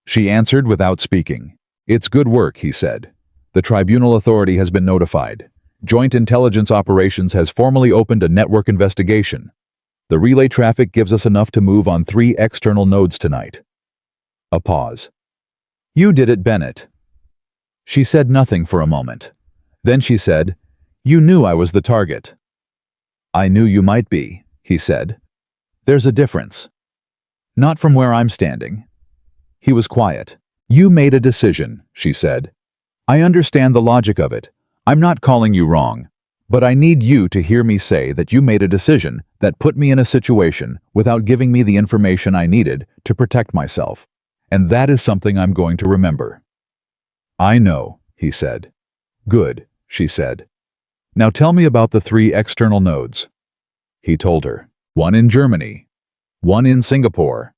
She answered without speaking. "It's good work," he said. "The Tribunal Authority has been notified. Joint Intelligence Operations has formally opened a network investigation. The relay traffic gives us enough to move on 3 external nodes tonight." A pause. "You did it, Bennett." She said nothing for a moment. Then she said, "You knew I was the target." "I knew you might be," he said. "There's a difference." "Not from where I'm standing." He was quiet. "You made a decision," she said. "I understand the logic of it. I'm not calling you wrong. But I need you to hear me say that you made a decision that put me in a situation without giving me the information I needed to protect myself. And that is something I'm going to remember." "I know," he said. "Good," she said. "Now tell me about the 3 external nodes." He told her. 1 in Germany. 1 in Singapore.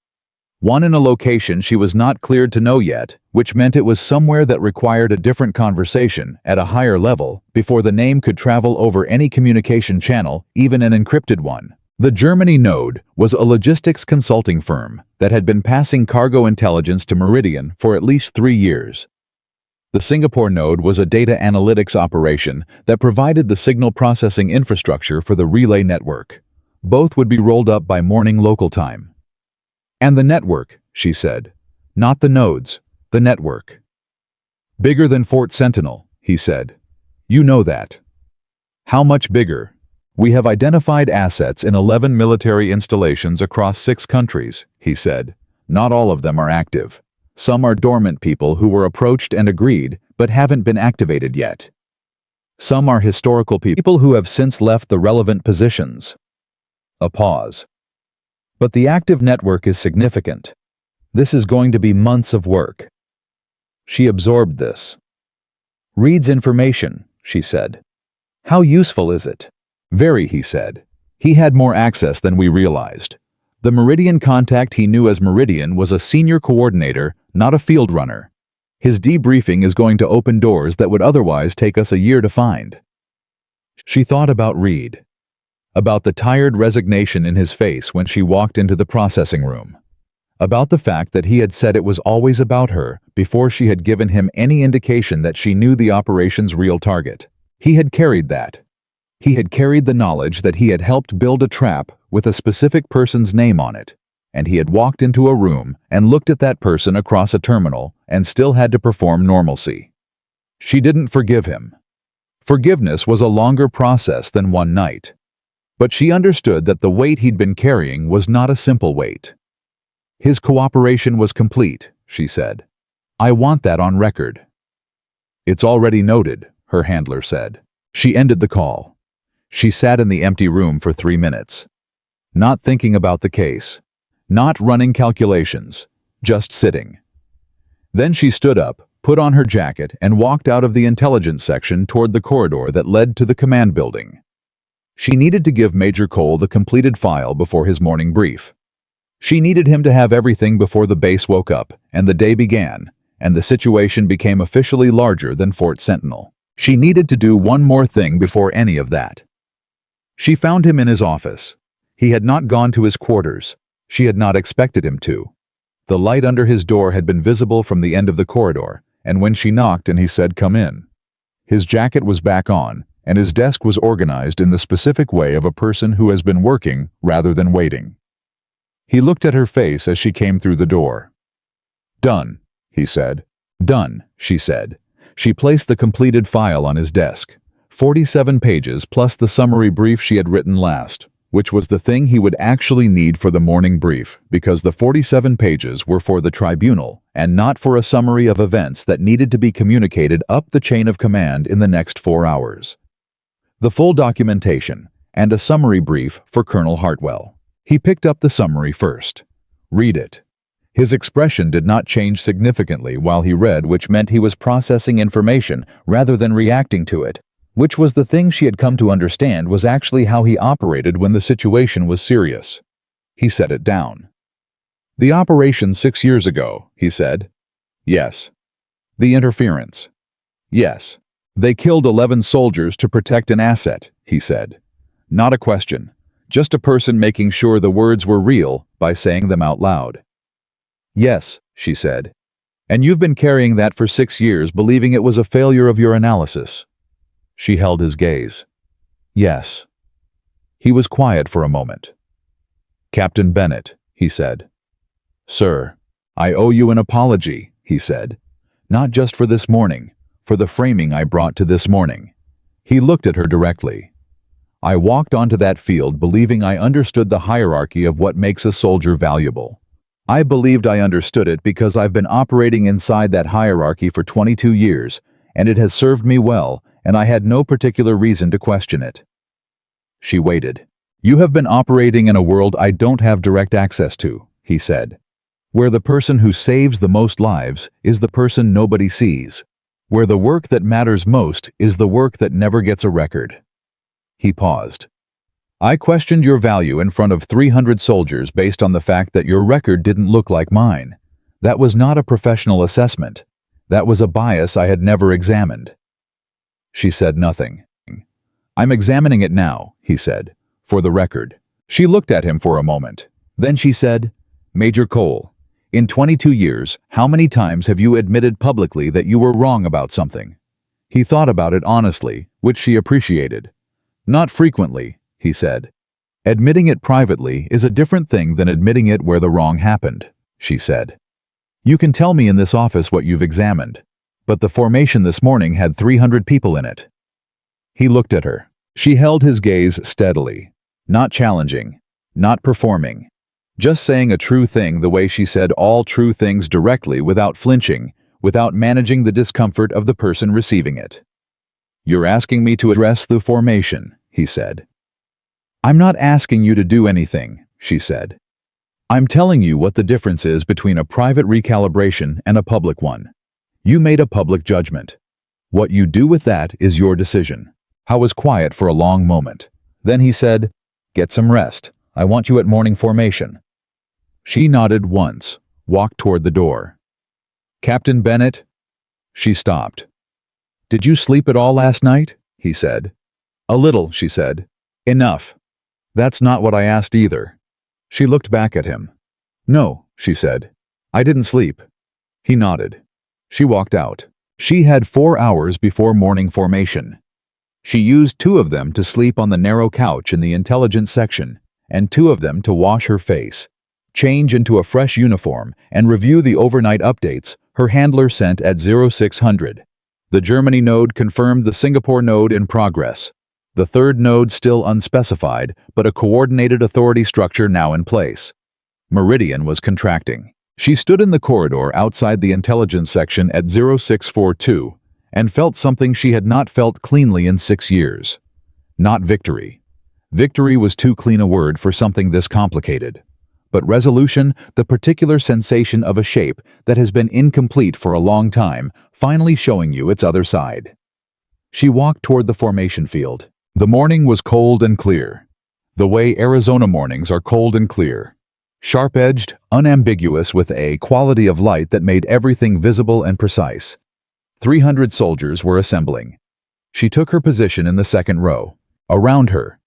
1 in a location she was not cleared to know yet, which meant it was somewhere that required a different conversation at a higher level before the name could travel over any communication channel, even an encrypted one. The Germany node was a logistics consulting firm that had been passing cargo intelligence to Meridian for at least 3 years. The Singapore node was a data analytics operation that provided the signal processing infrastructure for the relay network. Both would be rolled up by morning local time. "And the network," she said. "Not the nodes, the network." "Bigger than Fort Sentinel," he said. "You know that." "How much bigger?" "We have identified assets in 11 military installations across 6 countries," he said. "Not all of them are active. Some are dormant people who were approached and agreed, but haven't been activated yet. Some are historical people who have since left the relevant positions." A pause. "But the active network is significant. This is going to be months of work." She absorbed this. "Reads information," she said. "How useful is it?" "Very," he said. "He had more access than we realized. The Meridian contact he knew as Meridian was a senior coordinator, not a field runner. His debriefing is going to open doors that would otherwise take us a year to find." She thought about Reed. About the tired resignation in his face when she walked into the processing room. About the fact that he had said it was always about her before she had given him any indication that she knew the operation's real target. He had carried that. He had carried the knowledge that he had helped build a trap with a specific person's name on it, and he had walked into a room and looked at that person across a terminal and still had to perform normalcy. She didn't forgive him. Forgiveness was a longer process than one night. But she understood that the weight he'd been carrying was not a simple weight. "His cooperation was complete," she said. "I want that on record." "It's already noted," her handler said. She ended the call. She sat in the empty room for 3 minutes. Not thinking about the case. Not running calculations. Just sitting. Then she stood up, put on her jacket, and walked out of the intelligence section toward the corridor that led to the command building. She needed to give Major Cole the completed file before his morning brief. She needed him to have everything before the base woke up, and the day began, and the situation became officially larger than Fort Sentinel. She needed to do one more thing before any of that. She found him in his office. He had not gone to his quarters. She had not expected him to. The light under his door had been visible from the end of the corridor, and when she knocked and he said, "Come in," his jacket was back on, and his desk was organized in the specific way of a person who has been working rather than waiting. He looked at her face as she came through the door. "Done," he said. "Done," she said. She placed the completed file on his desk. 47 pages plus the summary brief she had written last, which was the thing he would actually need for the morning brief, because the 47 pages were for the tribunal and not for a summary of events that needed to be communicated up the chain of command in the next 4 hours. The full documentation, and a summary brief for Colonel Hartwell. He picked up the summary first. "Read it." His expression did not change significantly while he read, which meant he was processing information rather than reacting to it, which was the thing she had come to understand was actually how he operated when the situation was serious. He set it down. The operation 6 years ago, he said. Yes. The interference. Yes. They killed 11 soldiers to protect an asset, he said. Not a question, just a person making sure the words were real by saying them out loud. Yes, she said. And you've been carrying that for 6 years, believing it was a failure of your analysis. She held his gaze. Yes. He was quiet for a moment. Captain Bennett, he said. Sir, I owe you an apology, he said. Not just for this morning, for the framing I brought to this morning. He looked at her directly. I walked onto that field believing I understood the hierarchy of what makes a soldier valuable. I believed I understood it because I've been operating inside that hierarchy for 22 years, and it has served me well, and I had no particular reason to question it. She waited. You have been operating in a world I don't have direct access to, he said. Where the person who saves the most lives is the person nobody sees. Where the work that matters most is the work that never gets a record. He paused. I questioned your value in front of 300 soldiers based on the fact that your record didn't look like mine. That was not a professional assessment. That was a bias I had never examined. She said nothing. I'm examining it now, he said, for the record. She looked at him for a moment. Then she said, Major Cole, in 22 years, how many times have you admitted publicly that you were wrong about something? He thought about it honestly, which she appreciated. Not frequently, he said. Admitting it privately is a different thing than admitting it where the wrong happened, she said. You can tell me in this office what you've examined, but the formation this morning had 300 people in it. He looked at her. She held his gaze steadily, not challenging, not performing, just saying a true thing the way she said all true things directly without flinching, without managing the discomfort of the person receiving it. You're asking me to address the formation, he said. I'm not asking you to do anything, she said. I'm telling you what the difference is between a private recalibration and a public one. You made a public judgment. What you do with that is your decision. Howe was quiet for a long moment. Then he said, Get some rest. I want you at morning formation. She nodded once, walked toward the door. Captain Bennett? She stopped. Did you sleep at all last night? He said. A little, she said. Enough. That's not what I asked either. She looked back at him. No, she said. I didn't sleep. He nodded. She walked out. She had 4 hours before morning formation. She used 2 of them to sleep on the narrow couch in the intelligence section, and 2 of them to wash her face, change into a fresh uniform, and review the overnight updates her handler sent at 0600. The Germany node confirmed the Singapore node in progress. The third node still unspecified, but a coordinated authority structure now in place. Meridian was contracting. She stood in the corridor outside the intelligence section at 0642 and felt something she had not felt cleanly in 6 years. Not victory. Victory was too clean a word for something this complicated. But resolution, the particular sensation of a shape that has been incomplete for a long time, finally showing you its other side. She walked toward the formation field. The morning was cold and clear. The way Arizona mornings are cold and clear. Sharp-edged, unambiguous with a quality of light that made everything visible and precise. 300 soldiers were assembling. She took her position in the second row. Around her,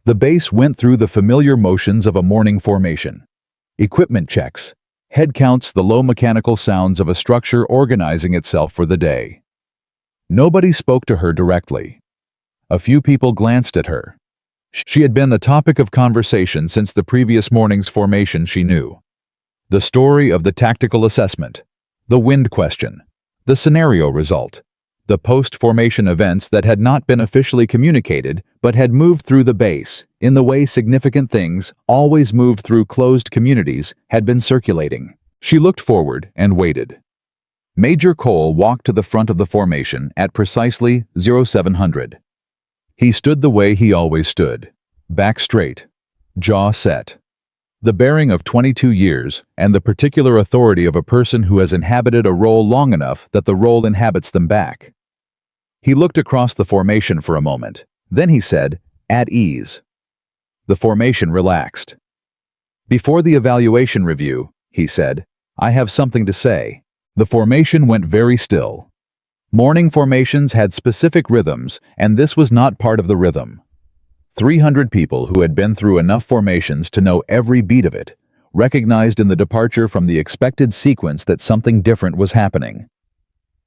the base went through the familiar motions of a morning formation. Equipment checks, head counts, the low mechanical sounds of a structure organizing itself for the day. Nobody spoke to her directly. A few people glanced at her. She had been the topic of conversation since the previous morning's formation, she knew. The story of the tactical assessment, the wind question, the scenario result, the post-formation events that had not been officially communicated but had moved through the base, in the way significant things, always moved through closed communities, had been circulating. She looked forward and waited. Major Cole walked to the front of the formation at precisely 0700. He stood the way he always stood, back straight, jaw set. The bearing of 22 years and the particular authority of a person who has inhabited a role long enough that the role inhabits them back. He looked across the formation for a moment. Then he said, at ease. The formation relaxed. Before the evaluation review, he said. "I have something to say." The formation went very still. Morning formations had specific rhythms, and this was not part of the rhythm. 300 people who had been through enough formations to know every beat of it recognized in the departure from the expected sequence that something different was happening.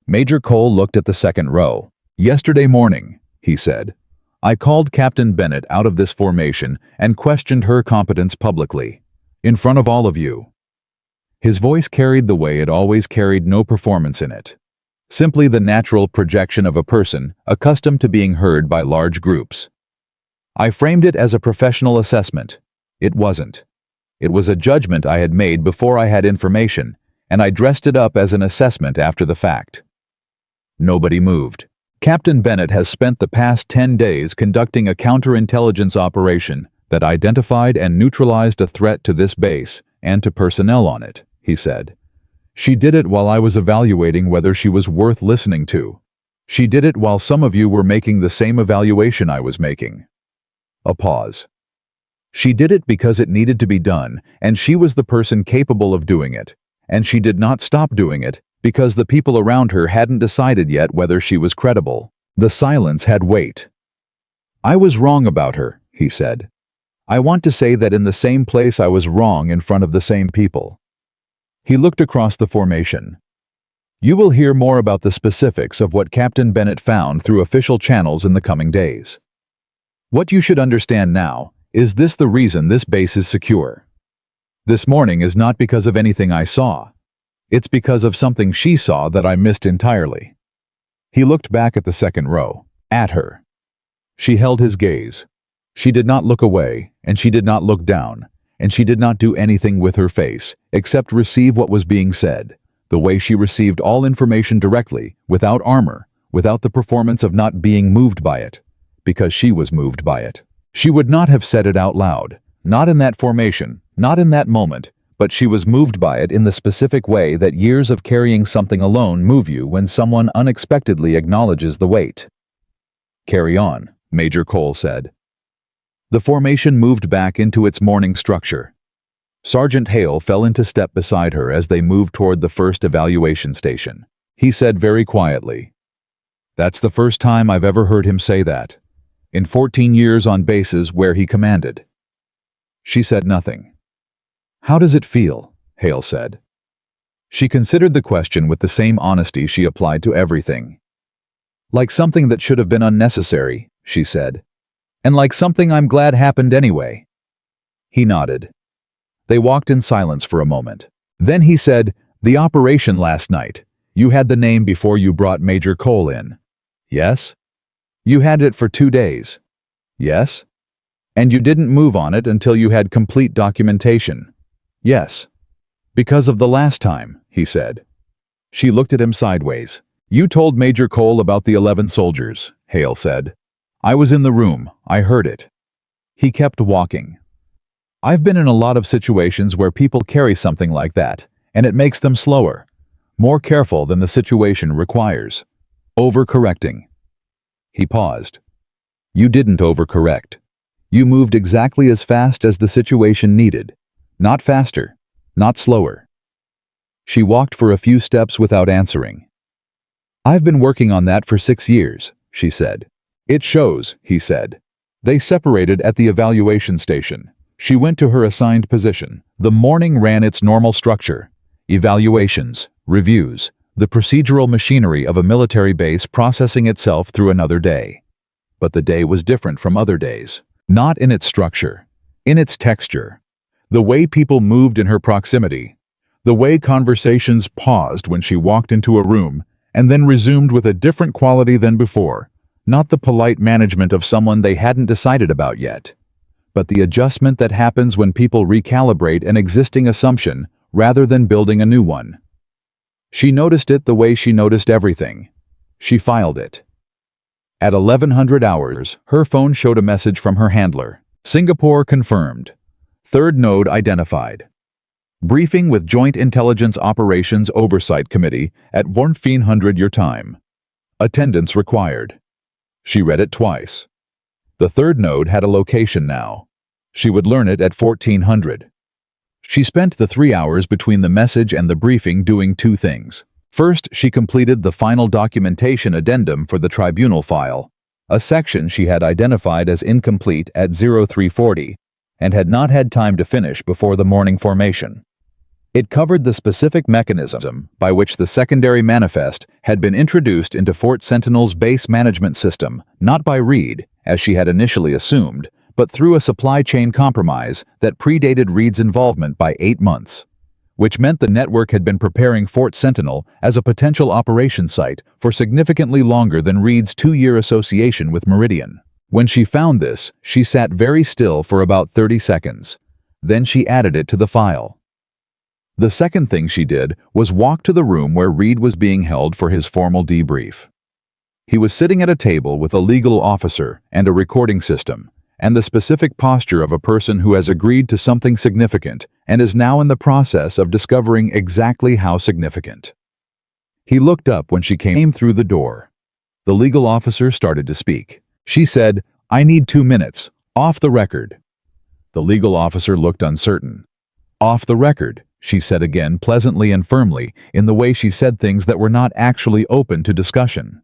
Major Cole looked at the second row. "Yesterday morning," he said, "I called Captain Bennett out of this formation and questioned her competence publicly, in front of all of you." His voice carried the way it always carried, no performance in it. Simply the natural projection of a person accustomed to being heard by large groups. I framed it as a professional assessment. It wasn't. It was a judgment I had made before I had information, and I dressed it up as an assessment after the fact. Nobody moved. Captain Bennett has spent the past 10 days conducting a counterintelligence operation that identified and neutralized a threat to this base and to personnel on it, he said. She did it while I was evaluating whether she was worth listening to. She did it while some of you were making the same evaluation I was making. A pause. She did it because it needed to be done, and she was the person capable of doing it, and she did not stop doing it because the people around her hadn't decided yet whether she was credible. The silence had weight. "I was wrong about her," he said. "I want to say that in the same place I was wrong in front of the same people." He looked across the formation. "You will hear more about the specifics of what Captain Bennett found through official channels in the coming days. What you should understand now is this: the reason this base is secure. This morning is not because of anything I saw. It's because of something she saw that I missed entirely." He looked back at the second row, at her. She held his gaze. She did not look away, and she did not look down, and she did not do anything with her face except receive what was being said, the way she received all information directly, without armor, without the performance of not being moved by it, because she was moved by it. She would not have said it out loud, not in that formation, not in that moment, but she was moved by it in the specific way that years of carrying something alone move you when someone unexpectedly acknowledges the weight. "Carry on," Major Cole said. The formation moved back into its morning structure. Sergeant Hale fell into step beside her as they moved toward the first evaluation station. He said very quietly, "That's the first time I've ever heard him say that, in 14 years on bases where he commanded." She said nothing. "How does it feel?" Hale said. She considered the question with the same honesty she applied to everything. "Like something that should have been unnecessary," she said. "And like something I'm glad happened anyway." He nodded. They walked in silence for a moment. Then he said, "The operation last night. You had the name before you brought Major Cole in. Yes? You had it for 2 days. Yes? And you didn't move on it until you had complete documentation. Yes. Because of the last time," he said. She looked at him sideways. "You told Major Cole about the 11 soldiers," Hale said. "I was in the room. I heard it." He kept walking. "I've been in a lot of situations where people carry something like that, and it makes them slower, more careful than the situation requires. Overcorrecting." He paused. "You didn't overcorrect. You moved exactly as fast as the situation needed. Not faster, not slower." She walked for a few steps without answering. "I've been working on that for 6 years, she said. "It shows," he said. They separated at the evaluation station. She went to her assigned position. The morning ran its normal structure. Evaluations, reviews, the procedural machinery of a military base processing itself through another day. But the day was different from other days. Not in its structure, in its texture. The way people moved in her proximity. The way conversations paused when she walked into a room and then resumed with a different quality than before. Not the polite management of someone they hadn't decided about yet, but the adjustment that happens when people recalibrate an existing assumption rather than building a new one. She noticed it the way she noticed everything. She filed it. At 1100 hours, her phone showed a message from her handler. "Singapore confirmed. Third node identified. Briefing with Joint Intelligence Operations Oversight Committee at 1400 your time. Attendance required." She read it twice. The third node had a location now. She would learn it at 1400. She spent the 3 hours between the message and the briefing doing two things. First, she completed the final documentation addendum for the tribunal file, a section she had identified as incomplete at 0340 and had not had time to finish before the morning formation. It covered the specific mechanism by which the secondary manifest had been introduced into Fort Sentinel's base management system, not by Reed, as she had initially assumed, but through a supply chain compromise that predated Reed's involvement by 8 months, which meant the network had been preparing Fort Sentinel as a potential operation site for significantly longer than Reed's 2-year association with Meridian. When she found this, she sat very still for about 30 seconds. Then she added it to the file. The second thing she did was walk to the room where Reed was being held for his formal debrief. He was sitting at a table with a legal officer and a recording system, and the specific posture of a person who has agreed to something significant and is now in the process of discovering exactly how significant. He looked up when she came through the door. The legal officer started to speak. She said, "I need 2 minutes, off the record." The legal officer looked uncertain. "Off the record," she said again pleasantly and firmly, in the way she said things that were not actually open to discussion.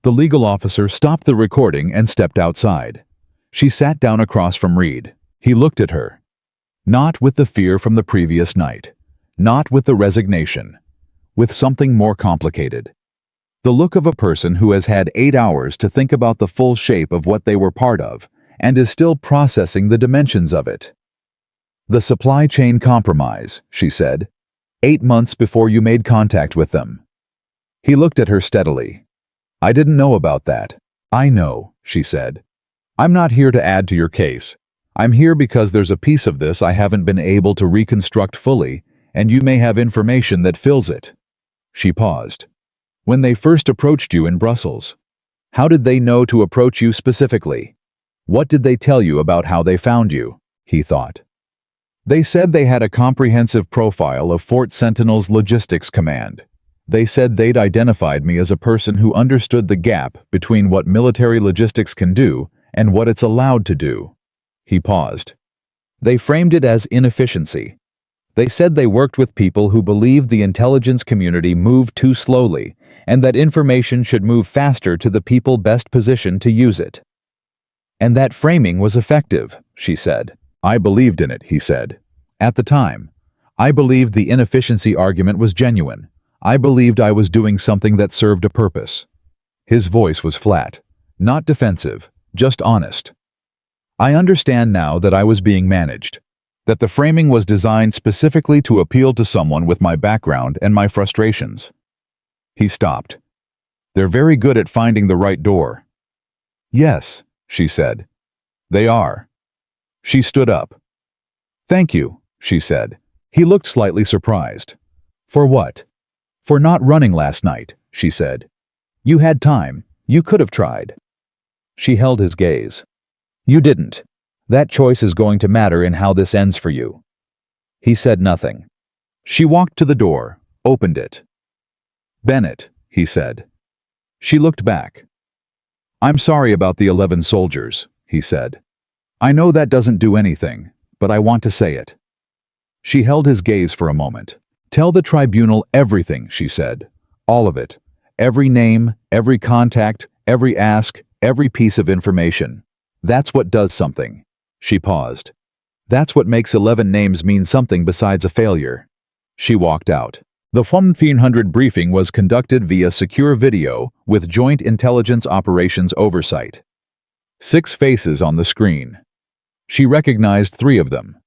The legal officer stopped the recording and stepped outside. She sat down across from Reed. He looked at her. Not with the fear from the previous night. Not with the resignation. With something more complicated. The look of a person who has had 8 hours to think about the full shape of what they were part of, and is still processing the dimensions of it. "The supply chain compromise," she said. 8 months before you made contact with them. He looked at her steadily. "I didn't know about that." "I know," she said. "I'm not here to add to your case. I'm here because there's a piece of this I haven't been able to reconstruct fully, and you may have information that fills it." She paused. "When they first approached you in Brussels, how did they know to approach you specifically? What did they tell you about how they found you?" He thought. "They said they had a comprehensive profile of Fort Sentinel's logistics command. They said they'd identified me as a person who understood the gap between what military logistics can do and what it's allowed to do." He paused. "They framed it as inefficiency. They said they worked with people who believed the intelligence community moved too slowly and that information should move faster to the people best positioned to use it. And that framing was effective," she said. "I believed in it," he said. "At the time, I believed the inefficiency argument was genuine. I believed I was doing something that served a purpose." His voice was flat, not defensive, just honest. "I understand now that I was being managed, that the framing was designed specifically to appeal to someone with my background and my frustrations." He stopped. "They're very good at finding the right door." "Yes," she said. "They are." She stood up. "Thank you," she said. He looked slightly surprised. "For what?" "For not running last night," she said. "You had time. You could have tried." She held his gaze. "You didn't. That choice is going to matter in how this ends for you." He said nothing. She walked to the door, opened it. "Bennett," he said. She looked back. "I'm sorry about the 11 soldiers," he said. "I know that doesn't do anything, but I want to say it." She held his gaze for a moment. "Tell the tribunal everything," she said. "All of it. Every name, every contact, every ask, every piece of information. That's what does something." She paused. "That's what makes 11 names mean something besides a failure." She walked out. The 1400 briefing was conducted via secure video with Joint Intelligence Operations oversight. 6 faces on the screen. She recognized 3 of them.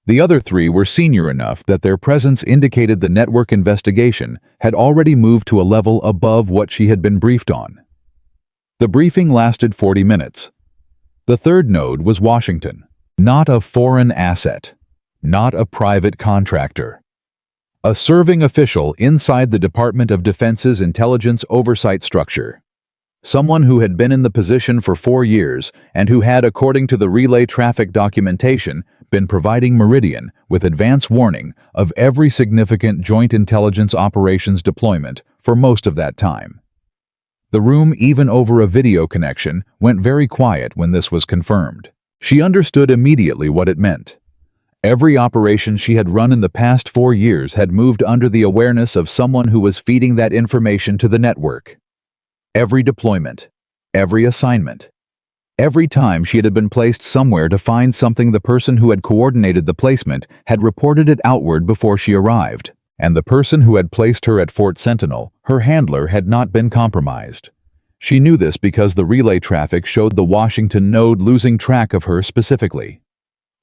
The other 3 were senior enough that their presence indicated the network investigation had already moved to a level above what she had been briefed on. The briefing lasted 40 minutes. The third node was Washington. Not a foreign asset. Not a private contractor. A serving official inside the Department of Defense's intelligence oversight structure. Someone who had been in the position for 4 years and who had, according to the relay traffic documentation, been providing Meridian with advance warning of every significant joint intelligence operations deployment for most of that time. The room, even over a video connection, went very quiet when this was confirmed. She understood immediately what it meant. Every operation she had run in the past 4 years had moved under the awareness of someone who was feeding that information to the network. Every deployment, every assignment, every time she had been placed somewhere to find something, the person who had coordinated the placement had reported it outward before she arrived, and the person who had placed her at Fort Sentinel, her handler, had not been compromised. She knew this because the relay traffic showed the Washington node losing track of her specifically.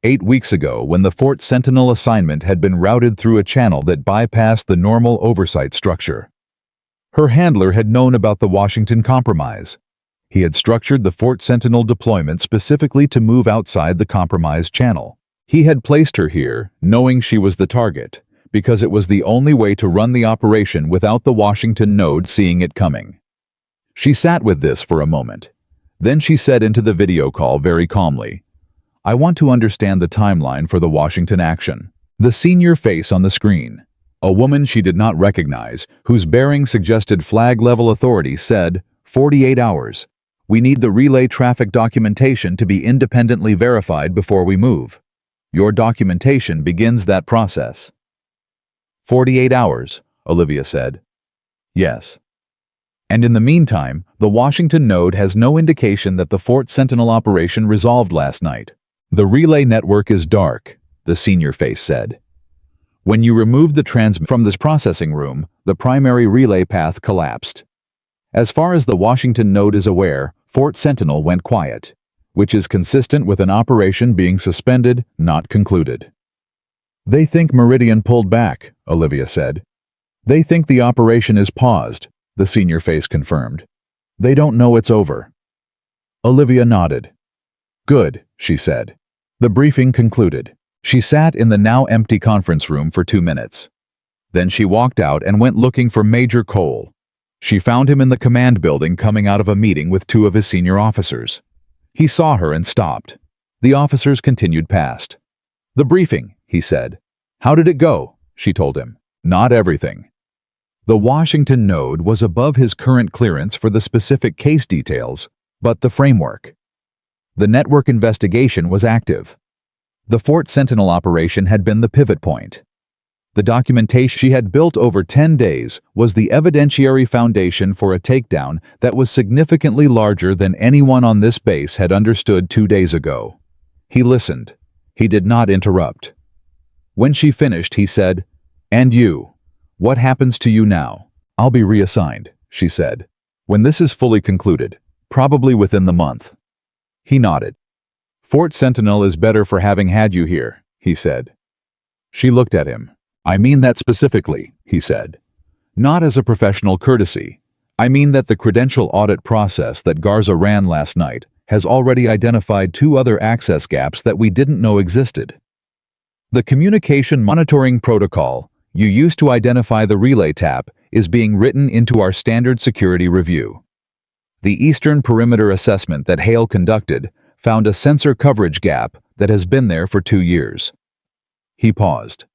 8 weeks ago, when the Fort Sentinel assignment had been routed through a channel that bypassed the normal oversight structure. Her handler had known about the Washington compromise. He had structured the Fort Sentinel deployment specifically to move outside the compromised channel. He had placed her here, knowing she was the target, because it was the only way to run the operation without the Washington node seeing it coming. She sat with this for a moment. Then she said into the video call very calmly, "I want to understand the timeline for the Washington action." The senior face on the screen, a woman she did not recognize, whose bearing suggested flag-level authority, said, 48 hours. We need the relay traffic documentation to be independently verified before we move. Your documentation begins that process. 48 hours, Olivia said. Yes. And in the meantime, the Washington node has no indication that the Fort Sentinel operation resolved last night. The relay network is dark, the senior face said. When you removed the transmit from this processing room, the primary relay path collapsed. As far as the Washington node is aware, Fort Sentinel went quiet, which is consistent with an operation being suspended, not concluded. They think Meridian pulled back, Olivia said. They think the operation is paused, the senior face confirmed. They don't know it's over. Olivia nodded. Good, she said. The briefing concluded. She sat in the now empty conference room for 2 minutes. Then she walked out and went looking for Major Cole. She found him in the command building coming out of a meeting with 2 of his senior officers. He saw her and stopped. The officers continued past. The briefing, he said. How did it go? She told him. Not everything. The Washington node was above his current clearance for the specific case details, but the framework. The network investigation was active. The Fort Sentinel operation had been the pivot point. The documentation she had built over 10 days was the evidentiary foundation for a takedown that was significantly larger than anyone on this base had understood 2 days ago. He listened. He did not interrupt. When she finished, he said, "And you? What happens to you now?" "I'll be reassigned," she said. "When this is fully concluded, probably within the month." He nodded. "Fort Sentinel is better for having had you here," he said. She looked at him. "I mean that specifically," he said. "Not as a professional courtesy. I mean that the credential audit process that Garza ran last night has already identified 2 other access gaps that we didn't know existed. The communication monitoring protocol you used to identify the relay tap is being written into our standard security review. The Eastern Perimeter Assessment that Hale conducted found a sensor coverage gap that has been there for 2 years. He paused.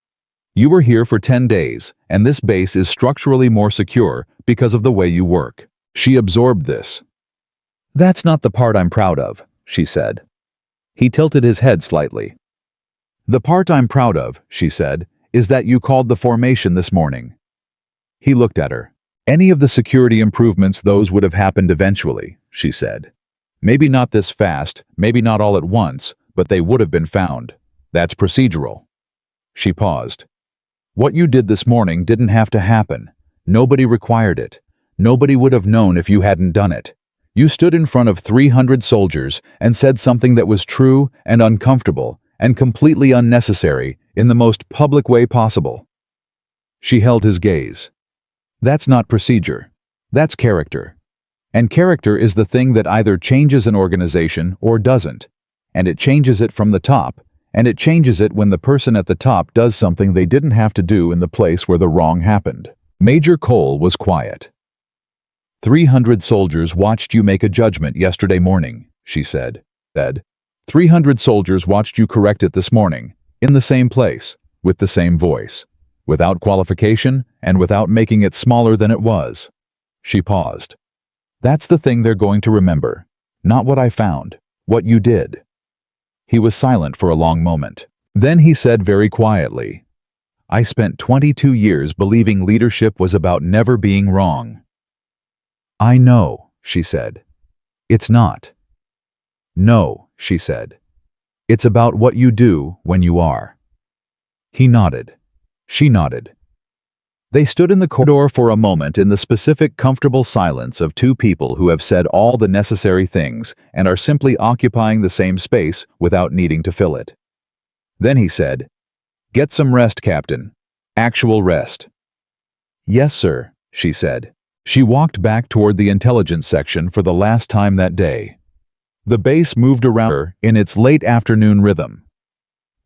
You were here for 10 days, and this base is structurally more secure because of the way you work. She absorbed this. That's not the part I'm proud of, she said. He tilted his head slightly. The part I'm proud of, she said, is that you called the formation this morning. He looked at her. Any of the security improvements, those would have happened eventually, she said. Maybe not this fast, maybe not all at once, but they would have been found. That's procedural. She paused. What you did this morning didn't have to happen. Nobody required it. Nobody would have known if you hadn't done it. You stood in front of 300 soldiers and said something that was true and uncomfortable and completely unnecessary in the most public way possible. She held his gaze. That's not procedure. That's character. And character is the thing that either changes an organization or doesn't. And it changes it from the top, and it changes it when the person at the top does something they didn't have to do in the place where the wrong happened. Major Cole was quiet. 300 soldiers watched you make a judgment yesterday morning, she said. 300 soldiers watched you correct it this morning, in the same place, with the same voice, without qualification and without making it smaller than it was. She paused. That's the thing they're going to remember. Not what I found, what you did. He was silent for a long moment. Then he said very quietly, "I spent 22 years believing leadership was about never being wrong." "I know," she said. "It's not." "No," she said. "It's about what you do when you are." He nodded. She nodded. They stood in the corridor for a moment in the specific, comfortable silence of two people who have said all the necessary things and are simply occupying the same space without needing to fill it. Then he said, "Get some rest, Captain. Actual rest." "Yes, sir," she said. She walked back toward the intelligence section for the last time that day. The base moved around her in its late afternoon rhythm.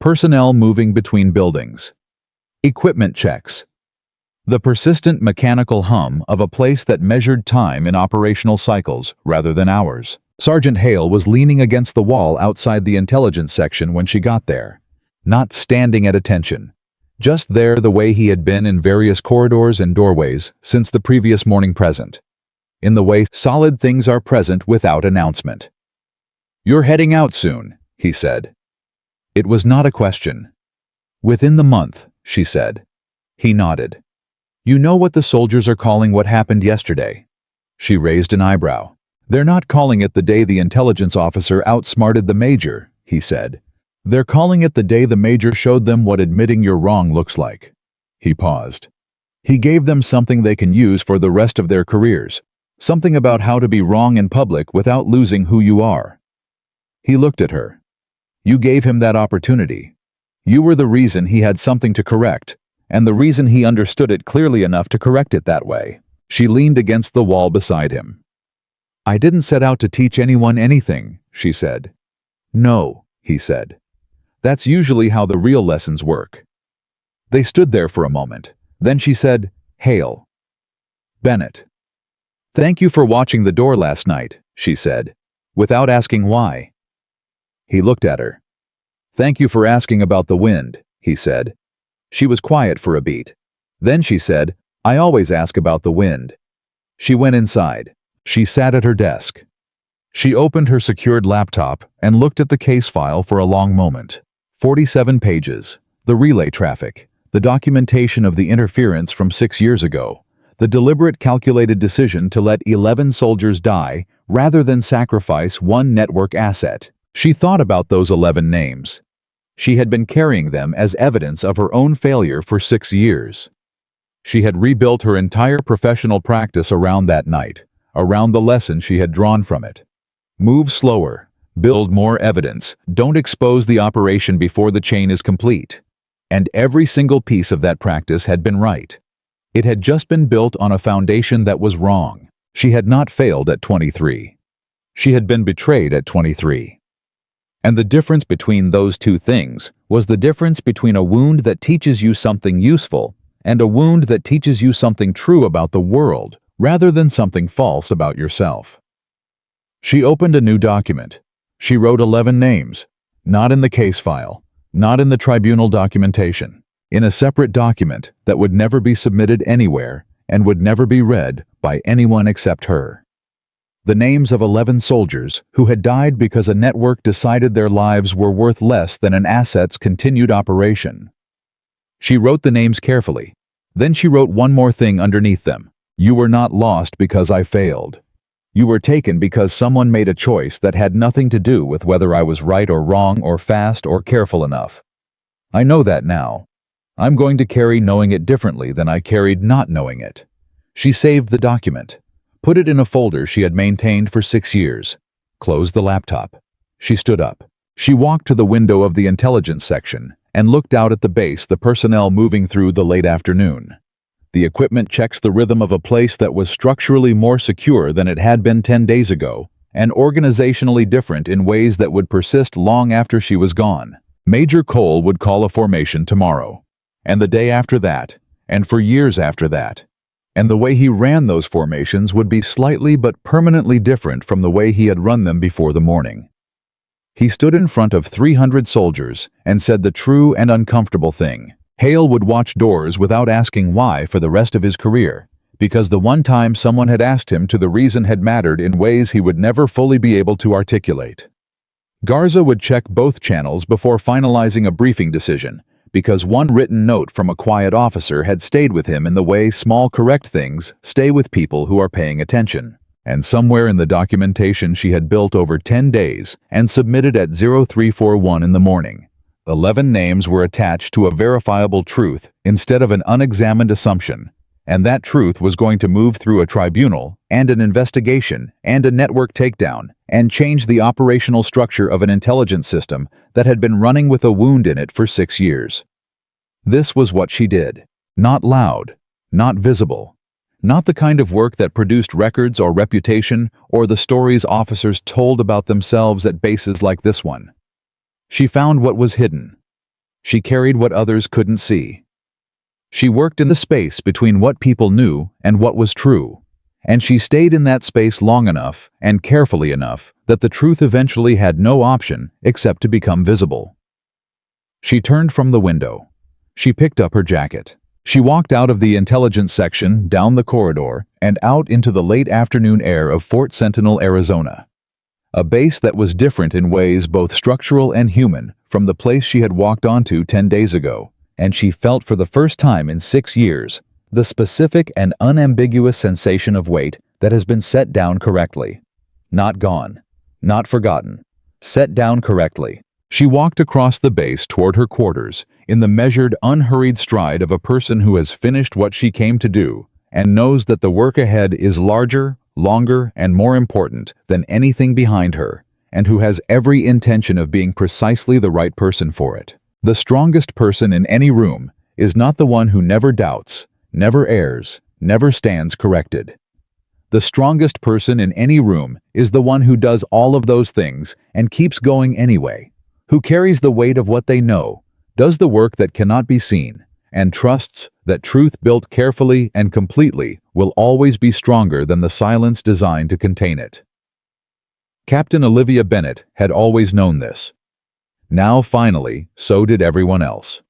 Personnel moving between buildings. Equipment checks. The persistent mechanical hum of a place that measured time in operational cycles rather than hours. Sergeant Hale was leaning against the wall outside the intelligence section when she got there. Not standing at attention. Just there the way he had been in various corridors and doorways since the previous morning present. In the way solid things are present without announcement. "You're heading out soon," he said. It was not a question. "Within the month," she said. He nodded. "You know what the soldiers are calling what happened yesterday?" She raised an eyebrow. "They're not calling it the day the intelligence officer outsmarted the major," he said. "They're calling it the day the major showed them what admitting you're wrong looks like." He paused. "He gave them something they can use for the rest of their careers. Something about how to be wrong in public without losing who you are." He looked at her. "You gave him that opportunity. You were the reason he had something to correct, and the reason he understood it clearly enough to correct it that way." She leaned against the wall beside him. "I didn't set out to teach anyone anything," she said. "No," he said. "That's usually how the real lessons work." They stood there for a moment. Then she said, "Hale." "Bennett." "Thank you for watching the door last night," she said, without asking why. He looked at her. "Thank you for asking about the wind," he said. She was quiet for a beat. Then she said, "I always ask about the wind." She went inside. She sat at her desk. She opened her secured laptop and looked at the case file for a long moment. 47 pages. The relay traffic. The documentation of the interference from 6 years ago. The deliberate calculated decision to let 11 soldiers die rather than sacrifice one network asset. She thought about those 11 names. She had been carrying them as evidence of her own failure for 6 years. She had rebuilt her entire professional practice around that night, around the lesson she had drawn from it. Move slower, build more evidence, don't expose the operation before the chain is complete. And every single piece of that practice had been right. It had just been built on a foundation that was wrong. She had not failed at 23. She had been betrayed at 23. And the difference between those two things was the difference between a wound that teaches you something useful and a wound that teaches you something true about the world rather than something false about yourself. She opened a new document. She wrote 11 names, not in the case file, not in the tribunal documentation, in a separate document that would never be submitted anywhere and would never be read by anyone except her. The names of 11 soldiers who had died because a network decided their lives were worth less than an asset's continued operation. She wrote the names carefully. Then she wrote one more thing underneath them. "You were not lost because I failed. You were taken because someone made a choice that had nothing to do with whether I was right or wrong or fast or careful enough. I know that now. I'm going to carry knowing it differently than I carried not knowing it." She saved the document, put it in a folder she had maintained for 6 years, closed the laptop. She stood up. She walked to the window of the intelligence section and looked out at the base, the personnel moving through the late afternoon. The equipment checks the rhythm of a place that was structurally more secure than it had been 10 days ago, and organizationally different in ways that would persist long after she was gone. Major Cole would call a formation tomorrow, and the day after that, and for years after that. And the way he ran those formations would be slightly but permanently different from the way he had run them before the morning. He stood in front of 300 soldiers and said the true and uncomfortable thing. Hale would watch doors without asking why for the rest of his career, because the one time someone had asked him to, the reason had mattered in ways he would never fully be able to articulate. Garza would check both channels before finalizing a briefing decision, because one written note from a quiet officer had stayed with him in the way small correct things stay with people who are paying attention. And somewhere in the documentation she had built over 10 days and submitted at 0341 in the morning, 11 names were attached to a verifiable truth instead of an unexamined assumption, and that truth was going to move through a tribunal and an investigation and a network takedown and change the operational structure of an intelligence system that had been running with a wound in it for 6 years. This was what she did. Not loud, not visible, not the kind of work that produced records or reputation or the stories officers told about themselves at bases like this one. She found what was hidden. She carried what others couldn't see. She worked in the space between what people knew and what was true, and she stayed in that space long enough and carefully enough that the truth eventually had no option except to become visible. She turned from the window. She picked up her jacket. She walked out of the intelligence section, down the corridor, and out into the late afternoon air of Fort Sentinel, Arizona. A base that was different in ways both structural and human from the place she had walked onto 10 days ago, and she felt for the first time in 6 years the specific and unambiguous sensation of weight that has been set down correctly. Not gone, not forgotten, set down correctly. She walked across the base toward her quarters in the measured, unhurried stride of a person who has finished what she came to do and knows that the work ahead is larger, longer, and more important than anything behind her, and who has every intention of being precisely the right person for it. The strongest person in any room is not the one who never doubts, never errs, never stands corrected. The strongest person in any room is the one who does all of those things and keeps going anyway, who carries the weight of what they know, does the work that cannot be seen, and trusts that truth built carefully and completely will always be stronger than the silence designed to contain it. Captain Olivia Bennett had always known this. Now, finally, so did everyone else.